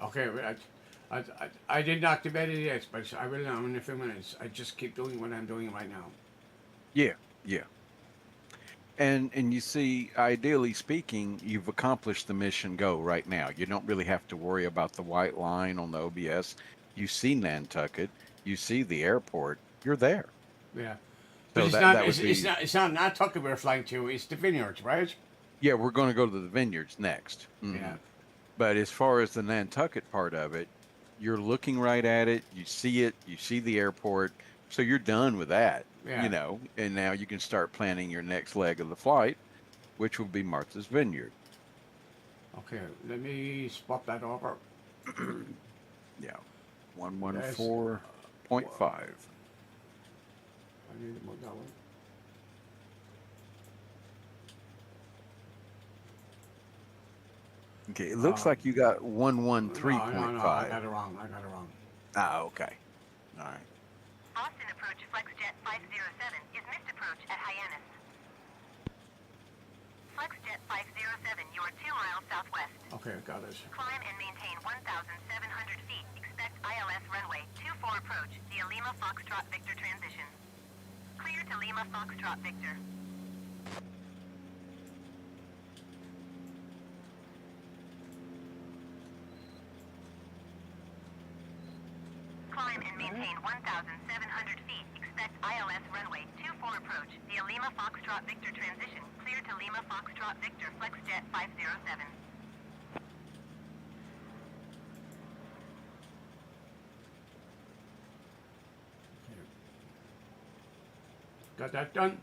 Okay, I didn't activate it yet, but I will now in a few minutes. I just keep doing what I'm doing right now. Yeah, yeah. And you see, ideally speaking, you've accomplished the mission go right now. You don't really have to worry about the white line on the OBS. You see Nantucket, you see the airport, you're there. Yeah, but So it's that not. that would be It's not Nantucket we're flying to. It's the vineyards, right? yeah, we're going to go to the vineyards next. Yeah. But as far as the Nantucket part of it, you're looking right at it, you see the airport, so you're done with that, Yeah. and now you can start planning your next leg of the flight, which will be Martha's Vineyard. Okay, let me swap that over. Yeah, Yes. 114.5. I need to move that one. Okay, it looks like you got 113.5. No, I got it wrong. Ah, okay. All right. Austin approach FlexJet 507 is missed approach at Hyannis. FlexJet 507, you are 2 miles southwest. Okay, got it. Climb and maintain 1,700 feet. Expect ILS runway 24 approach via Lima Foxtrot Victor transition. Clear to Lima Foxtrot Victor. Climb and maintain 1,700 feet. Expect ILS runway 24 approach via Lima Foxtrot Victor transition. Clear to Lima Foxtrot Victor FlexJet 507. Got that done?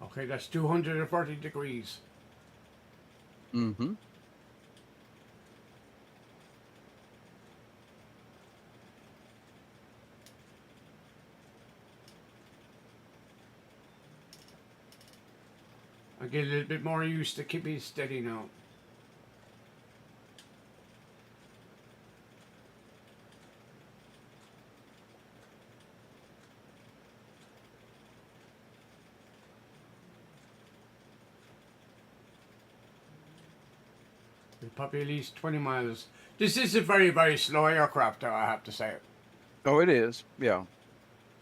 Okay, that's 240 degrees. Mm-hmm. get a little bit more used to keeping steady now. Probably at least 20 miles. This is a very, very slow aircraft, though, I have to say. Oh, it is, yeah,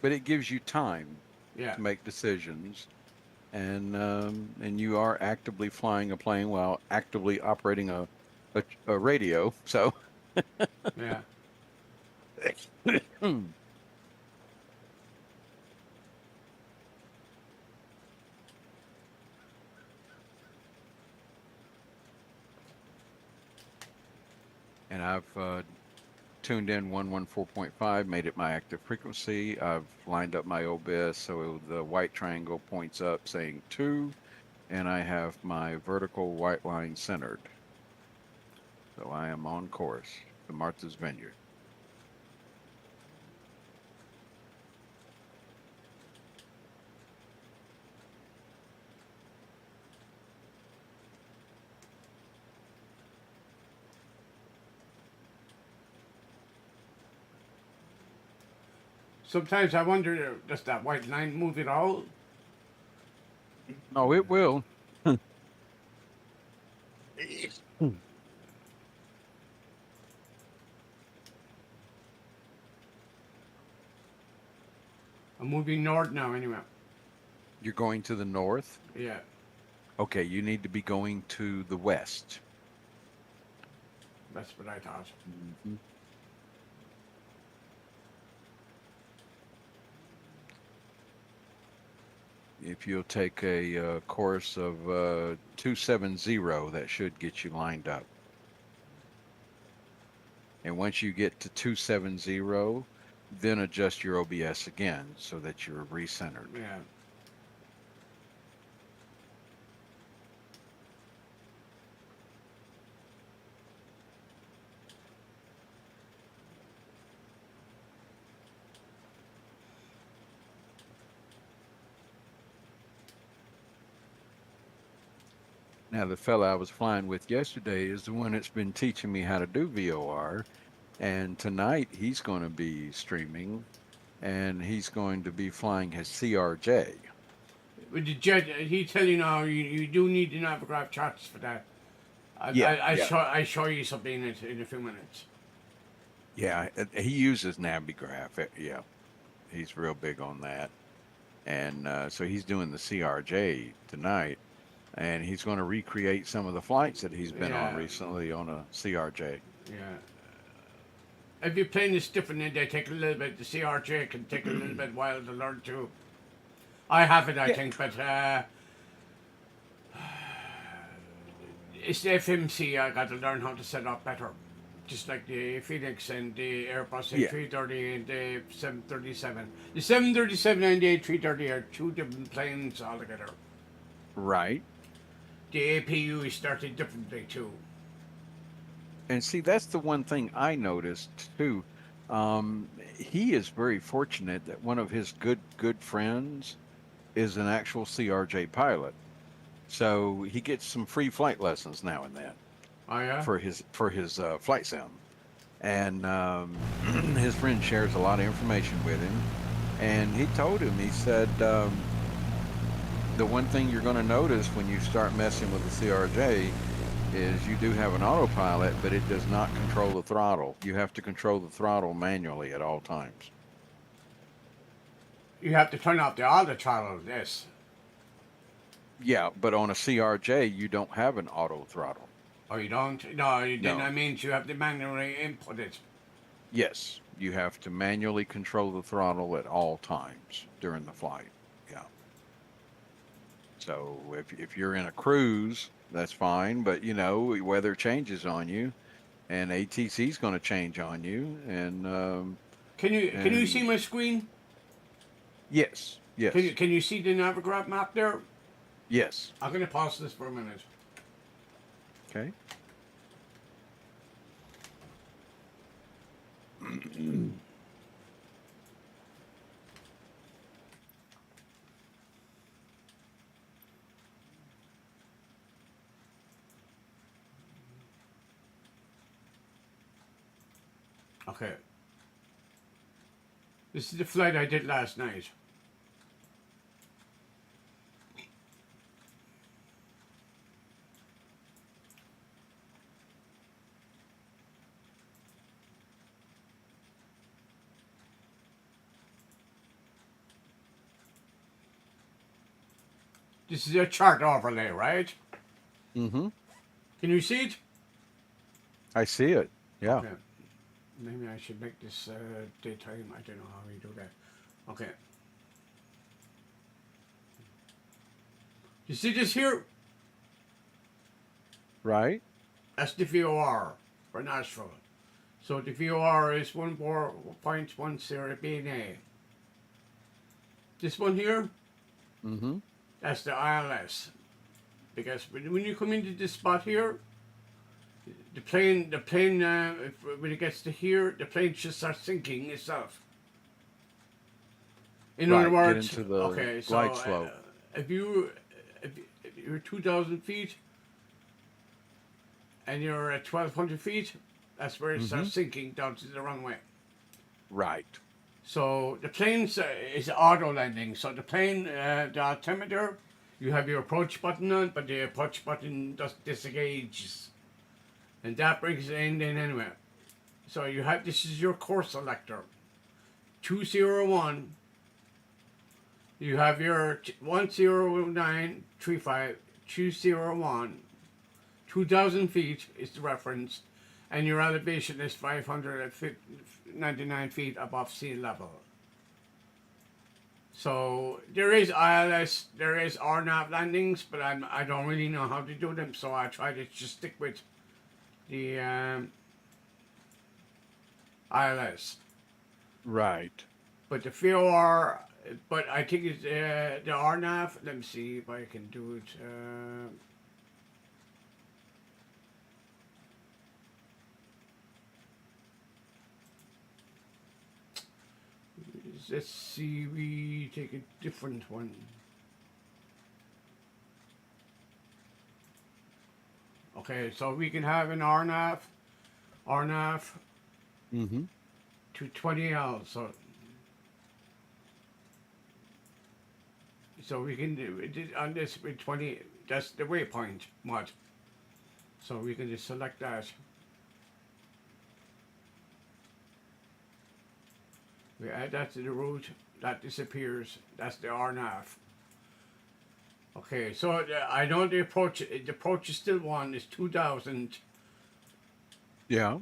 but it gives you time Yeah. to make decisions, and you are actively flying a plane while actively operating a radio. So, Yeah. and I've tuned in 114.5, made it my active frequency. I've lined up my OBS so the white triangle points up saying 2, and I have my vertical white line centered. So I am on course to Martha's Vineyard. Sometimes I wonder, does that white line move at all? Oh, it will. I'm moving north now, anyway. You're going to the north? Yeah. Okay, you need to be going to the west. That's what I thought. Mm-hmm. If you'll take a course of 270, that should get you lined up. And once you get to 270, then adjust your OBS again so that you're recentered. Yeah. Now, the fella I was flying with yesterday is the one that's been teaching me how to do VOR. And tonight he's going to be streaming, and he's going to be flying his CRJ. But the jet, he tell you now, you do need the Navigraph charts for that. I show you something in a few minutes. Yeah, he uses Navigraph. Yeah, he's real big on that. And so he's doing the CRJ tonight, and he's going to recreate some of the flights that he's been on recently on a CRJ. Yeah. Every plane is different, and they take a little bit. The CRJ can take a little bit while to learn too. I have it, I think, but it's the FMC I got to learn how to set up better. Just like the Phoenix and the Airbus A330 and the 737. The 737 and the A330 are two different planes altogether. Right. The APU is started differently too. And see, that's the one thing I noticed too. He is very fortunate that one of his good friends is an actual CRJ pilot, so he gets some free flight lessons now and then. Oh yeah. For his flight sim, and his friend shares a lot of information with him. And he told him, he said, the one thing you're going to notice when you start messing with the CRJ is you do have an autopilot, but it does not control the throttle. You have to control the throttle manually at all times. You have to turn off the auto throttle. Yes. Yeah, but on a CRJ, you don't have an auto throttle. Oh, you don't? No, then No. that means you have to manually input it. Yes, you have to manually control the throttle at all times during the flight. Yeah. So if you're in a cruise, that's fine, but you know, weather changes on you, and ATC is going to change on you, and Can you see my screen? yes, yes, Can you see the Navigraph map there? yes. I'm gonna pause this for a minute. Okay. Okay. This is the flight I did last night. This is a chart overlay, right? Mm-hmm. Can you see it? I see it. Yeah. Okay. Maybe I should make this daytime. I don't know how we do that. Okay. You see this here? Right. That's the VOR for Nashville. So the VOR is 14.10 BNA. This one here, Mm-hmm. that's the ILS. Because when you come into this spot here, the plane, when it gets to here, the plane just starts sinking itself. In Right, other get words, into the okay, so glide slope. if you're 2,000 feet and you're at 1,200 feet, that's where it starts sinking down to the runway. Right. So the plane is auto landing. So the plane, the altimeter, you have your approach button on, but the approach button just disengages, and that brings it in anyway. So you have this is your course selector, 201. You have your 10935 201, 2,000 feet is the reference, and your elevation is 599 feet above sea level. So there is ILS, there is RNAV landings, but I don't really know how to do them, so I try to just stick with the ILS. Right. But the VOR, but I think it's the RNAV. Let me see if I can do it. Let's see, we take a different one. Okay, so we can have an RNAV Mm-hmm. to 20L. So we can do it on this with 20. That's the waypoint mod. So we can just select that. We add that to the route. That disappears. That's the RNAV. Okay, so I know the approach. The approach is still one. Is 2,000. Yeah.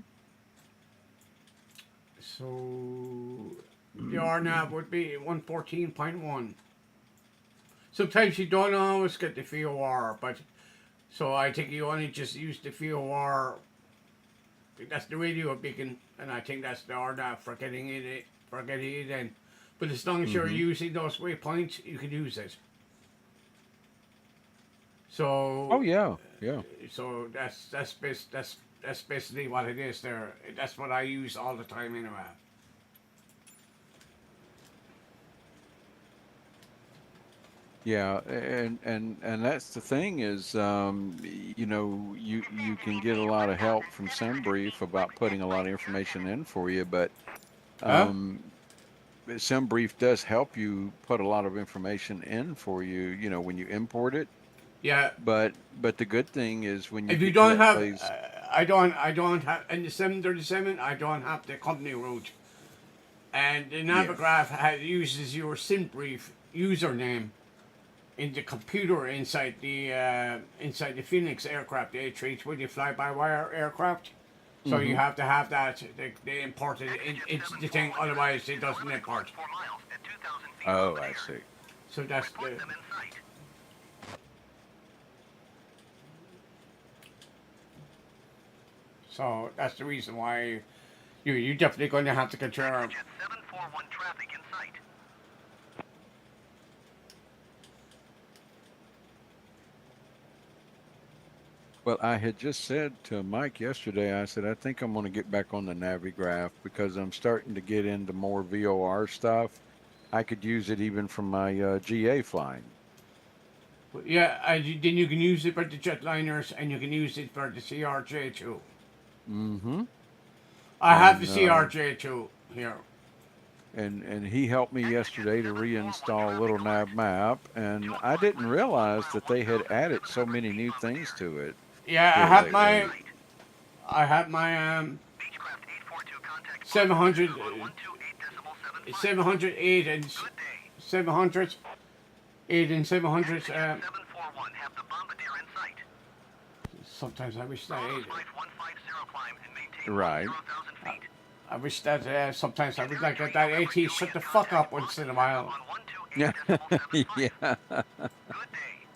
So the RNAV would be 114.1. Sometimes you don't always get the VOR, but so I think you only just use the VOR. That's the radio beacon, and I think that's the RNAV for getting it in. But as long as you're using those waypoints, you can use it. So Oh yeah. Yeah. so that's basically what it is there. That's what I use all the time anyway. Yeah, and that's the thing is, you know, you can get a lot of help from SimBrief about putting a lot of information in for you, but Huh? SimBrief does help you put a lot of information in for you, you know, when you import it. Yeah. But the good thing is when you If you get to don't that have, place, I don't have in the 737. I don't have the company route, and the yeah, Navigraph uses your SimBrief username in the computer inside the Phoenix aircraft, the A320 fly-by-wire aircraft. So you have to have that. They import it into the thing, otherwise it doesn't import. 4 miles at 2,000 feet oh, above I the see. air. So that's Report the. them in sight. So that's the reason why you definitely going to have to get your. Jet 741 traffic in sight. Well, I had just said to Mike yesterday, I said, I think I'm going to get back on the Navigraph because I'm starting to get into more VOR stuff. I could use it even from my GA flying. Yeah, then you can use it for the jetliners and you can use it for the CRJ too. Mm-hmm. I have the And CRJ2 here. and he helped me yesterday to reinstall Little Nav Map, and I didn't realize that they had added so many new things to it Yeah, here lately. I have my Beechcraft 842, contact 700, on 128.75. 708 and Good day. 700, 8 and 700. NCS 741, have the bombardier in sight. Sometimes I wish that Kronos 8. 5150, climb and maintain Right. 10,000 feet. I wish that sometimes I would like that AT shut the fuck up once in a while. On Yeah. 128.75. Yeah. Good day.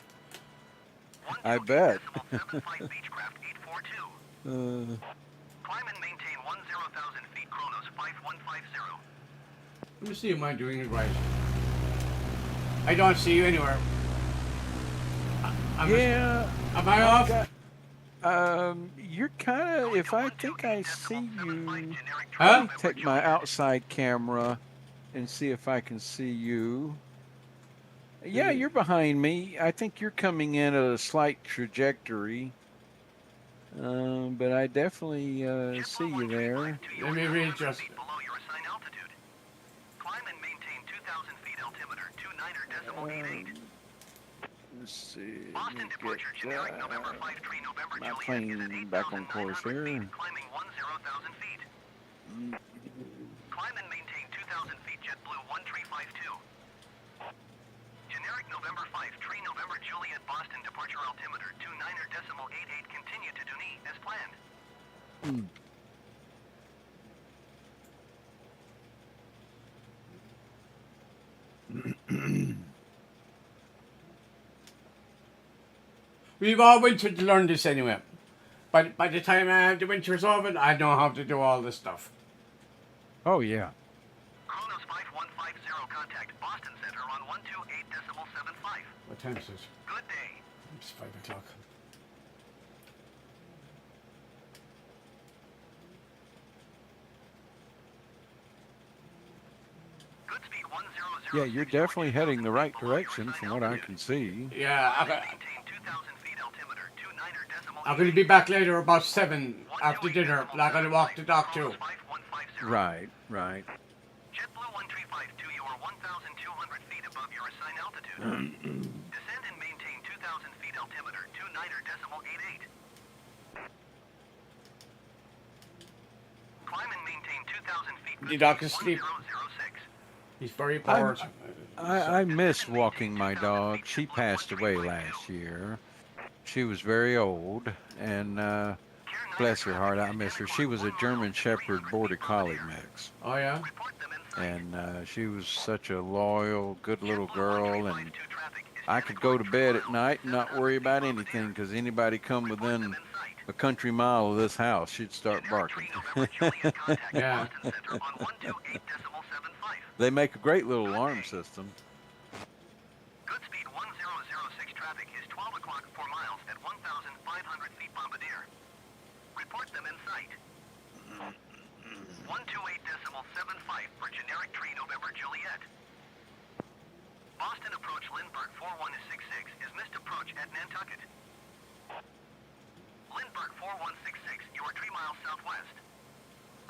I bet. 128.75 Beechcraft 842. Uh, Climb and maintain 10,000 feet. Kronos 5150. Let me see, am I doing it right? I don't see you anywhere. yeah. Am I off? You're kind of. If I think I see you, Huh? let me take my outside camera and see if I can see you. Yeah, you're behind me. I think you're coming in at a slight trajectory. But I definitely see you there. Let me readjust. Below your assigned altitude. Climb and maintain 2,000 feet altimeter 29.88. Let's see. Boston Let me departure get generic November 5 3 November my Juliet is at plane back on course 8,900 here. feet, climbing 10,000 feet. Climb and maintain 2,000 feet JetBlue 1352. Generic November 5 3 November Juliet Boston departure altimeter 29.88. Continue to Duny as planned. We've all winter to learn this anyway. But by the time the winter's over, I know how to do all this stuff. Oh yeah. Kronos 5150, contact Boston Center on 128.75. What time is it? Good day. It's 5 o'clock. Good speed 100. Yeah, you're definitely heading the right direction from what I can see. Yeah, Maintain 2,000 feet altimeter 29.88. I'm going to be back later about 7 after dinner. But I'm going to walk the dog too. 5150. Right, right. JetBlue 1352, you are 1,200 feet above your assigned altitude. Descend and maintain 2,000 feet altimeter 29.88. Climb and maintain 2,000 feet. The dog is asleep. 1006. He's very bored. I miss walking my dog. She passed away last year. She was very old, and bless her heart, I miss her. She was a German Shepherd Border Collie mix, Oh, yeah? Report them in sight. and she was such a loyal, good little girl. And 1352 traffic is I could go to bed at night and not worry about anything, because anybody come within in sight. a country mile of this house, she'd start barking. November Juliet, contact Yeah. Boston Center on 128.75. They make a great little alarm system. Good speed 1006 traffic is 12 o'clock 4 miles at 1,500 feet Bombardier. Report them in sight. 128.75 for generic tree November Juliet. Boston approach Lindbergh 4166 is missed approach at Nantucket. Lindbergh 4166, you are 3 miles southwest.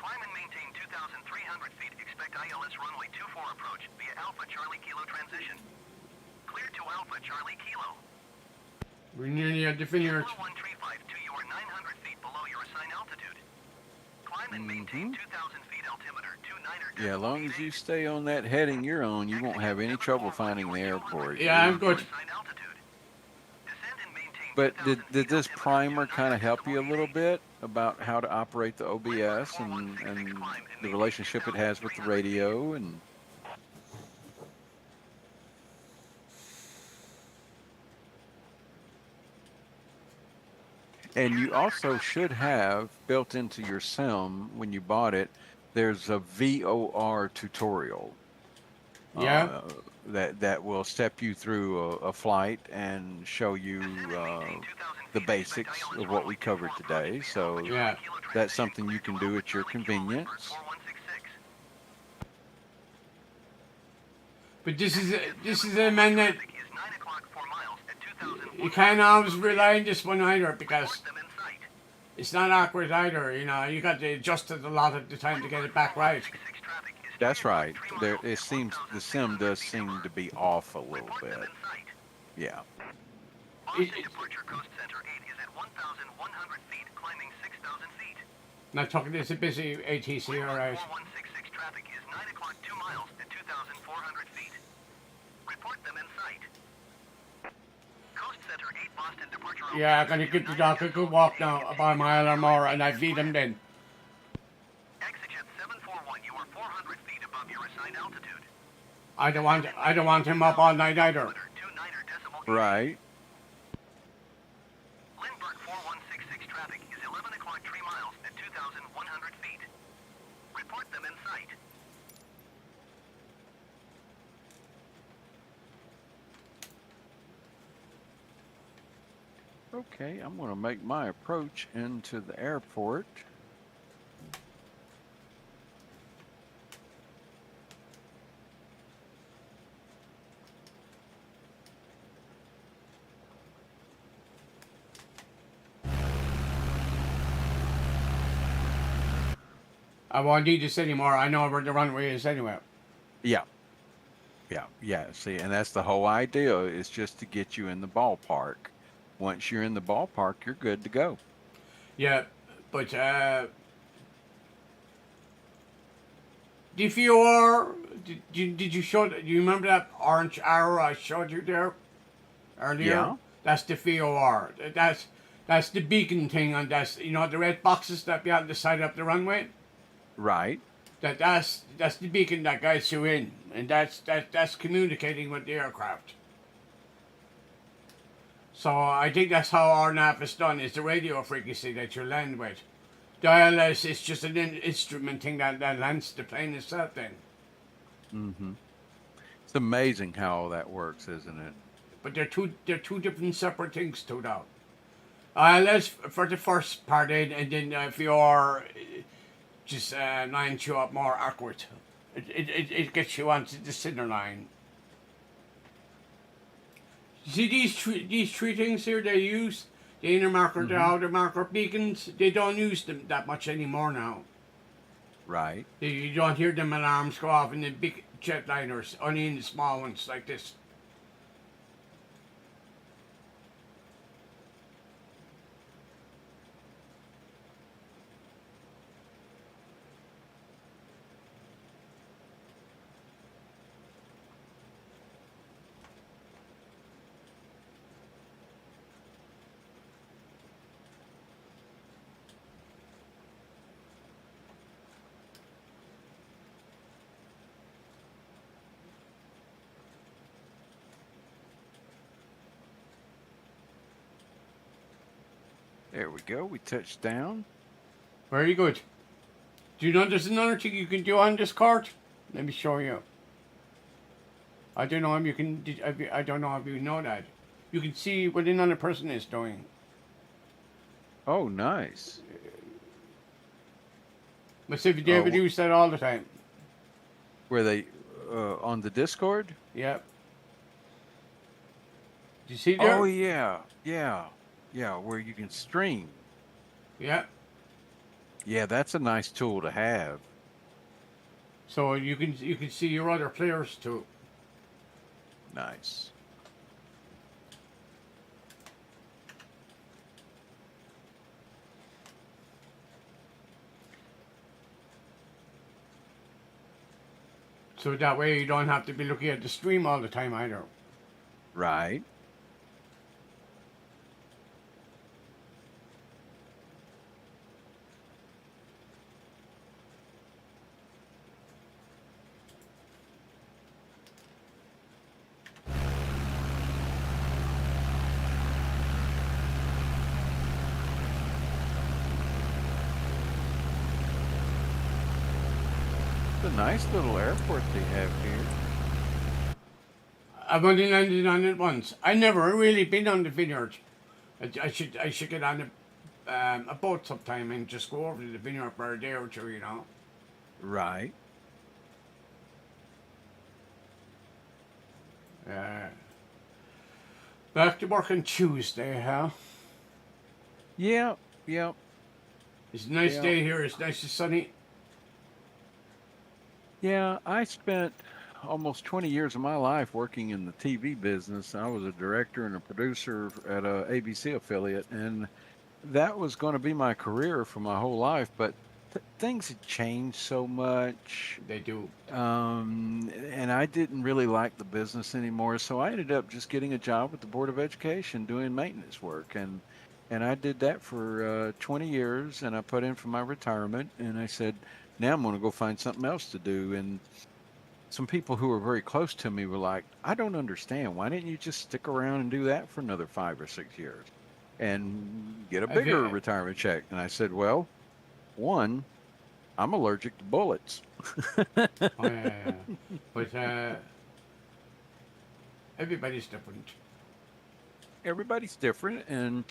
Climb and maintain 2,300 feet. Expect ILS runway 24 approach via Alpha Charlie Kilo transition. Clear to Alpha Charlie Kilo. We're nearly at the vineyard. 1352, you are 900 feet below your assigned altitude. Climb and maintain 2,000 feet altimeter 29. Yeah, as long as you stay on that heading you're on, you won't have any trouble finding the airport. Yeah, I'm good. Assigned altitude. Descend and maintain But 2,000 did feet this altimeter, primer kind of 29 help you a little 88. bit about how to operate the OBS and the relationship it has with the radio? And you also should have built into your sim when you bought it, there's a VOR tutorial. Yeah. That will step you through a flight and show you the basics of what we covered today. So Yeah. that's something you can do at your convenience. 4166. But this is a man that Traffic is 9 o'clock 4 miles at 2,000. you can't always rely on this one either because Them in sight. It's not accurate either. You know, you got to adjust it a lot of the time to get it back right. 466 traffic is 3 That's o'clock, right. 3 There, miles it at seems the sim 1,600 does feet seem to above. be off a little Report them bit. in sight. Yeah. Boston It- Departure Coast Center 8 is at 1,100 feet, climbing 6,000 feet. Not talking. It's a busy ATC, all right. 4166 traffic is 9 o'clock, 2 miles at 2,400 feet. Report them in sight. Coast Center 8 Boston Departure. Yeah, I'm gonna give the dog a good walk now, about a mile or more, and I feed him then. Exejet 741, you are 400 feet above your assigned altitude. I don't want him up all night either. 29.8. Right. Lindbergh 4166 traffic is 11 o'clock, 3 miles at 2,100 feet. Report them in sight. Okay, I'm going to make my approach into the airport. I won't need this anymore. I know where the runway is anyway. Yeah. Yeah. See, and that's the whole idea, is just to get you in the ballpark. Once you're in the ballpark, you're good to go. Yeah, but DVOR, did you show? Do you remember that orange arrow I showed you there earlier? Yeah. That's the VOR. That's the beacon thing on that. You know the red boxes that be on the side of the runway. Right. That's the beacon that guides you in, and that's communicating with the aircraft. So I think that's how our nav is done. Is the radio frequency that you land with. The ILS is just an instrument thing that lands the plane itself. Then, Mm-hmm. It's amazing how all that works, isn't it? but they're two different separate things to that. ILS for the first part, and then VR just lines you up more accurate. It gets you onto the center line. See these three things here they use? The inner marker, the outer marker beacons, they don't use them that much anymore now. Right. You don't hear them alarms go off in the big jetliners, only in the small ones like this. There we go. We touched down. Very good. Do you know there's another thing you can do on this card? Let me show you. I don't know if you can. I don't know if you know that. You can see what another person is doing. Oh, nice. Myself, David use that all the time. Were they on the Discord? Yep. Do you see there? Oh, yeah. Where you can stream. Yeah. Yeah, that's a nice tool to have. So you can see your other players too. Nice. So that way you don't have to be looking at the stream all the time either. Right. It's a nice little airport they have here. I've only landed on it once. I never really been on the vineyard. I should get on a boat sometime and just go over to the vineyard for a day or two, you know. Right. Back to work on Tuesday, huh? Yeah. It's a nice Yeah. day here. It's nice and sunny. Yeah, I spent almost 20 years of my life working in the TV business. I was a director and a producer at a ABC affiliate, and that was going to be my career for my whole life. But things had changed so much, They do. and I didn't really like the business anymore. So I ended up just getting a job at the Board of Education doing maintenance work, and I did that for 20 years, and I put in for my retirement, and I said, now I'm going to go find something else to do. And some people who were very close to me were like, I don't understand. Why didn't you just stick around and do that for another 5 or 6 years and get a Have you, bigger retirement check? And I said, well, one, I'm allergic to bullets. oh yeah. But everybody's different. Everybody's different, and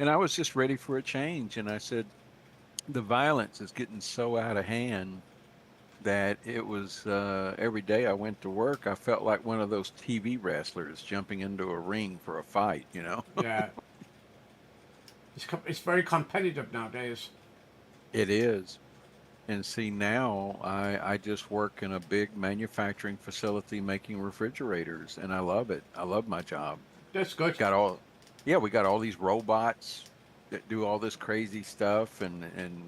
I was just ready for a change. And I said, the violence is getting so out of hand that it was every day I went to work, I felt like one of those TV wrestlers jumping into a ring for a fight, you know? Yeah. It's very competitive nowadays. It is. And see, now I just work in a big manufacturing facility making refrigerators, and I love it. I love my job. That's good. Got all, yeah, we got all these robots that do all this crazy stuff, and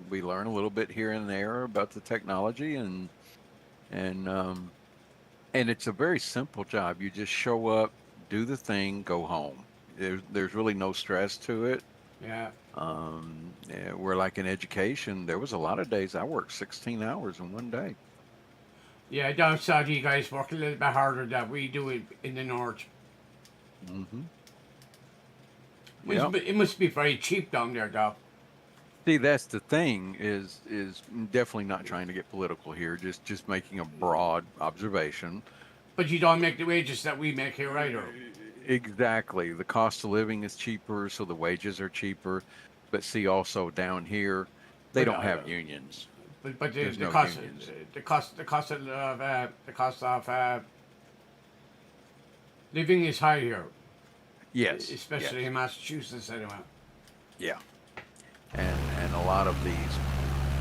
we learn a little bit here and there about the technology, and and it's a very simple job. You just show up, do the thing, go home. There's really no stress to it. Yeah. Where like in education, there was a lot of days I worked 16 hours in one day. Yeah, down south you guys work a little bit harder than we do in the north. Hmm. Yeah. It must be very cheap down there, though. See, that's the thing is definitely not trying to get political here. Just making a broad observation. But you don't make the wages that we make here either. Exactly. The cost of living is cheaper, so the wages are cheaper. But see, also down here, they But don't have unions. but There's the no cost unions. the cost of living is high here, Yes. especially Yes. in Massachusetts anyway. Yeah. And a lot of these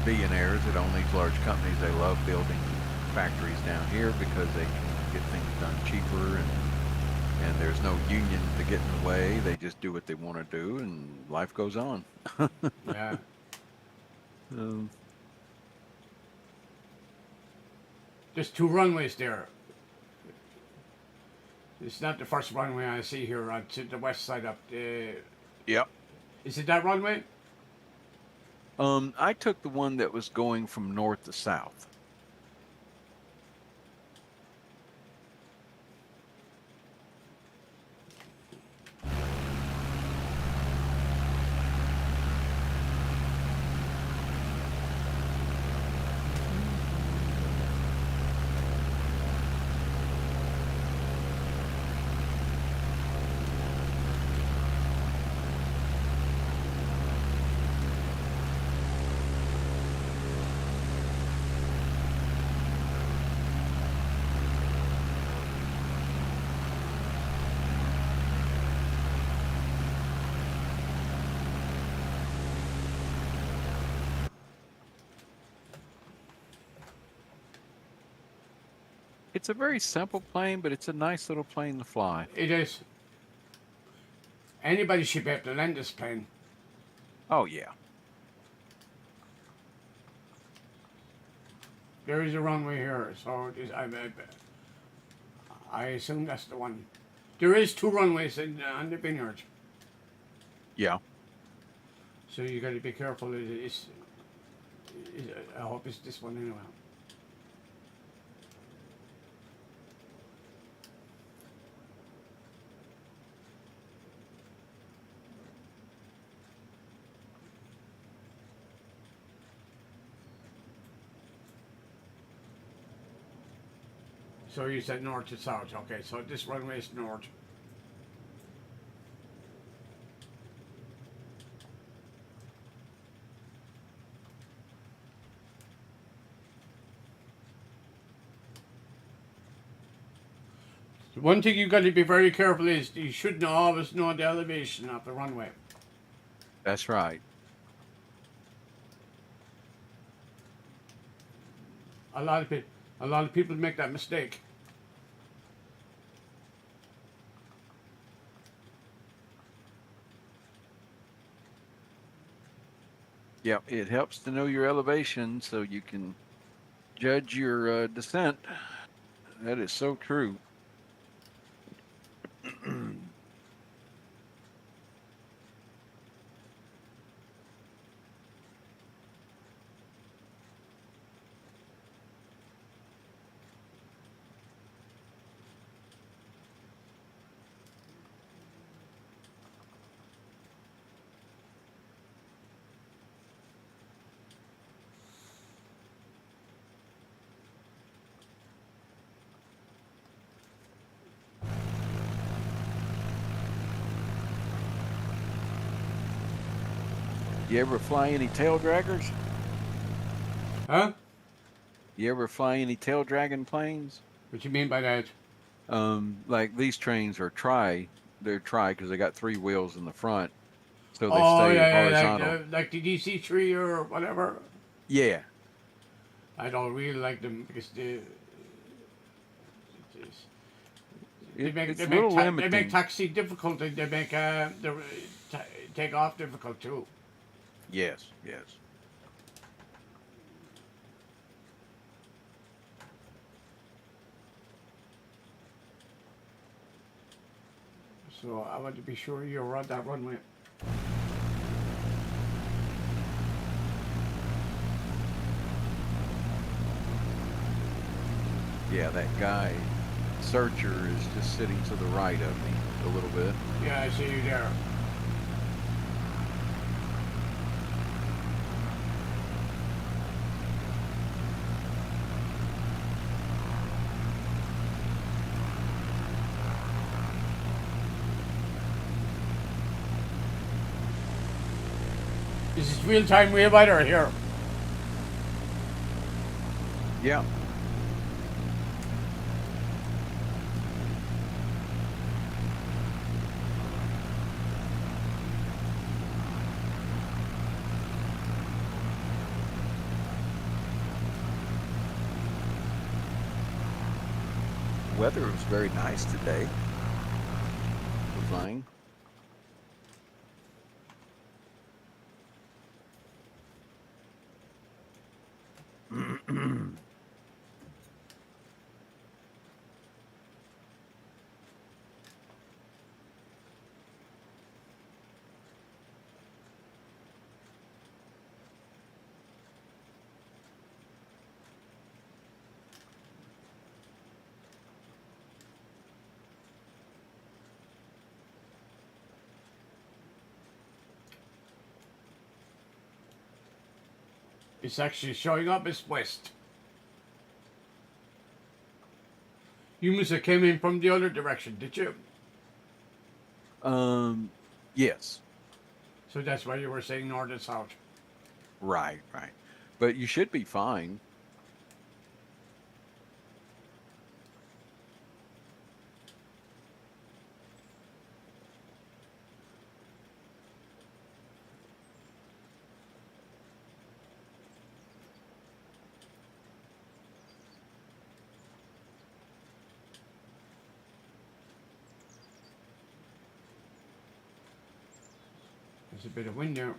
billionaires that own these large companies, they love building factories down here because they can get things done cheaper, and there's no union to get in the way. They just do what they want to do, and life goes on. Yeah. Um, There's two runways there. It's not the first runway I see here on to the west side up. yep. Is it that runway? I took the one that was going from north to south. It's a very simple plane, but it's a nice little plane to fly. It is. Anybody should be able to land this plane. Oh yeah. There is a runway here, so it is, I assume that's the one. There is two runways on the vineyard, Yeah. so you got to be careful. I hope it's this one anyway. So you said north to south. Okay, so this runway is north. One thing you got to be very careful is you shouldn't always know the elevation of the runway. That's right. A lot of people make that mistake. Yeah, it helps to know your elevation so you can judge your descent. That is so true. You ever fly any tail draggers? Huh? You ever fly any tail dragging planes? What you mean by that? Like these trains are they're tri because they got three wheels in the front, so they Oh stay yeah, yeah, horizontal. like the DC-3 or whatever. Yeah, I don't really like them because it's a little they make limiting. taxi difficult. And they make ta take off difficult too. Yes, yes. So I want to be sure you're on that runway. Yeah, that guy, Searcher, is just sitting to the right of me a little bit. Yeah, I see you there. Is this real-time wheel rider here? Yeah. Weather was very nice today for flying. It's actually showing up as west. You must have came in from the other direction, did you? Um, yes, So that's why you were saying north and south. right, right. But you should be fine. There's a bit of wind there.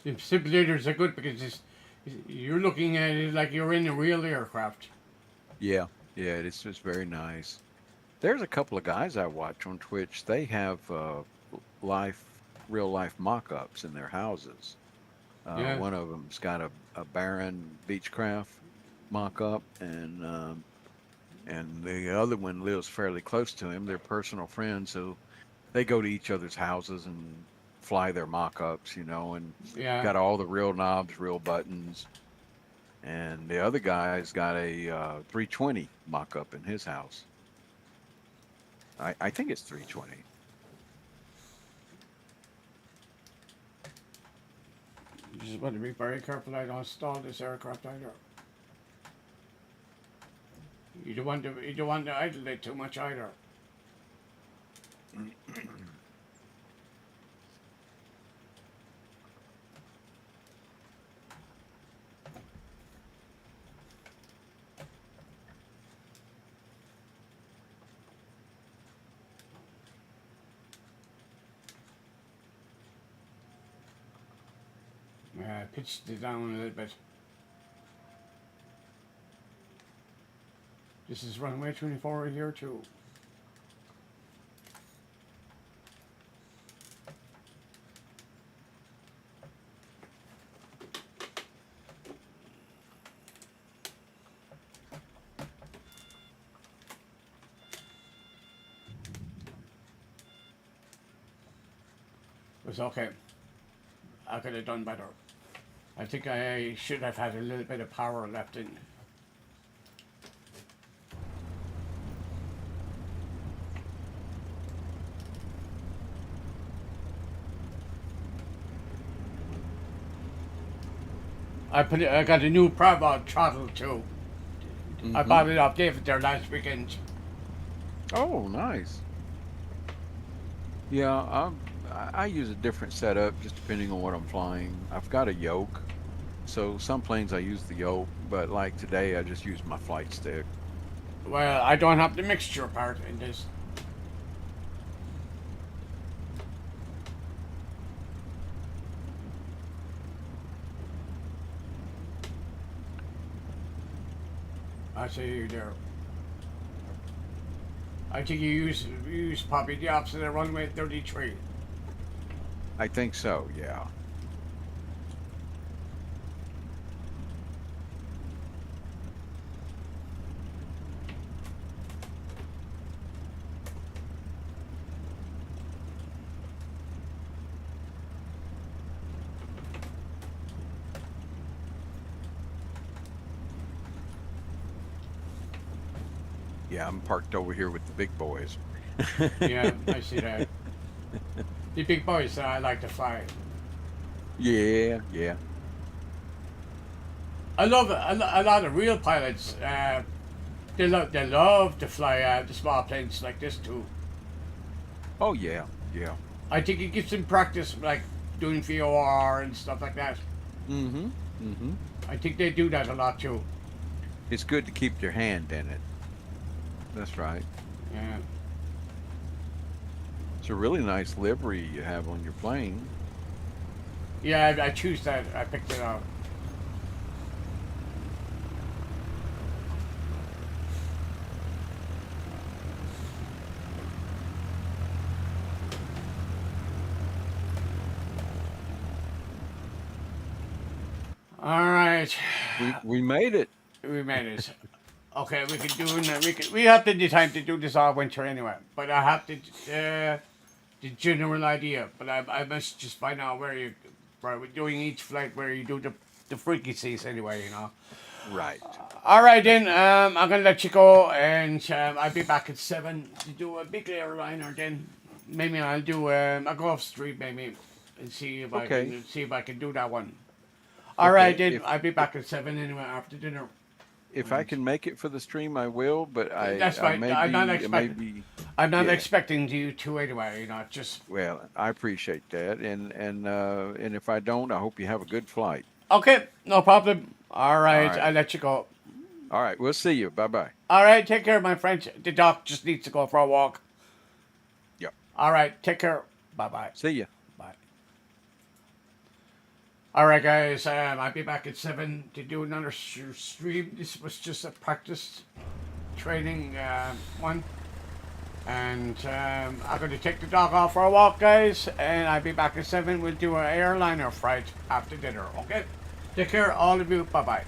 The simulators are good because you're looking at it like you're in a real aircraft. Yeah, yeah, it's just very nice. There's a couple of guys I watch on Twitch. They have life real life mock-ups in their houses. Yeah. One of them's got a Baron Beechcraft mock-up, and the other one lives fairly close to him. They're personal friends, so they go to each other's houses and fly their mock-ups, and Yeah. got all the real knobs, real buttons. And the other guy's got a 320 mock-up in his house. I think it's 320. You just want to be very careful I don't stall this aircraft either. You don't want to idle it too much either. Pitched it down a little bit. This is runway 24 here too. It was okay. I could have done better. I think I should have had a little bit of power left in. I got a new Bravo throttle too. I bought it off David there last weekend. Oh, nice. Yeah, I use a different setup just depending on what I'm flying. I've got a yoke, so some planes I use the yoke, but like today I just use my flight stick. Well, I don't have the mixture part in this. I see you there. I think you use probably the opposite of runway 33. I think so, yeah. Yeah, I'm parked over here with the big boys. Yeah, I see that. The big boys that I like to fly. Yeah, yeah. I love it. A lot of real pilots. They love to fly the small planes like this too. Oh, yeah, yeah. I think it gives them practice, like doing VOR and stuff like that. Mm-hmm, mm-hmm. I think they do that a lot too. It's good to keep your hand in it. That's right. Yeah. It's a really nice livery you have on your plane. Yeah, I choose that. I picked it out. All right, We made it. we made it. Okay, we can do it. We have the time to do this all winter anyway. But I have the general idea. But I must just find out where we're doing each flight where you do the frequencies anyway. Right. All right then. I'm gonna let you go, and I'll be back at 7 to do a big airliner. Then maybe I'll do a Gulf Street maybe, and see if I can do that one. All right then. I'll be back at 7 anyway after dinner. If I can make it for the stream, I will. But That's fine. I'm not expecting. I'm not yeah. expecting you to anyway. Just. Well, I appreciate that, and if I don't, I hope you have a good flight. Okay, no problem. All right, All right. I'll let you go. All right, we'll see you. Bye bye. All right, take care, my friend. The doc just needs to go for a walk. Yep. All right, take care. Bye-bye. See ya. Bye. All right, guys. I'll be back at 7 to do another stream. This was just a practice training one. And I'm going to take the dog off for a walk, guys. And I'll be back at 7. We'll do our airliner flight after dinner, okay? Take care, all of you. Bye-bye.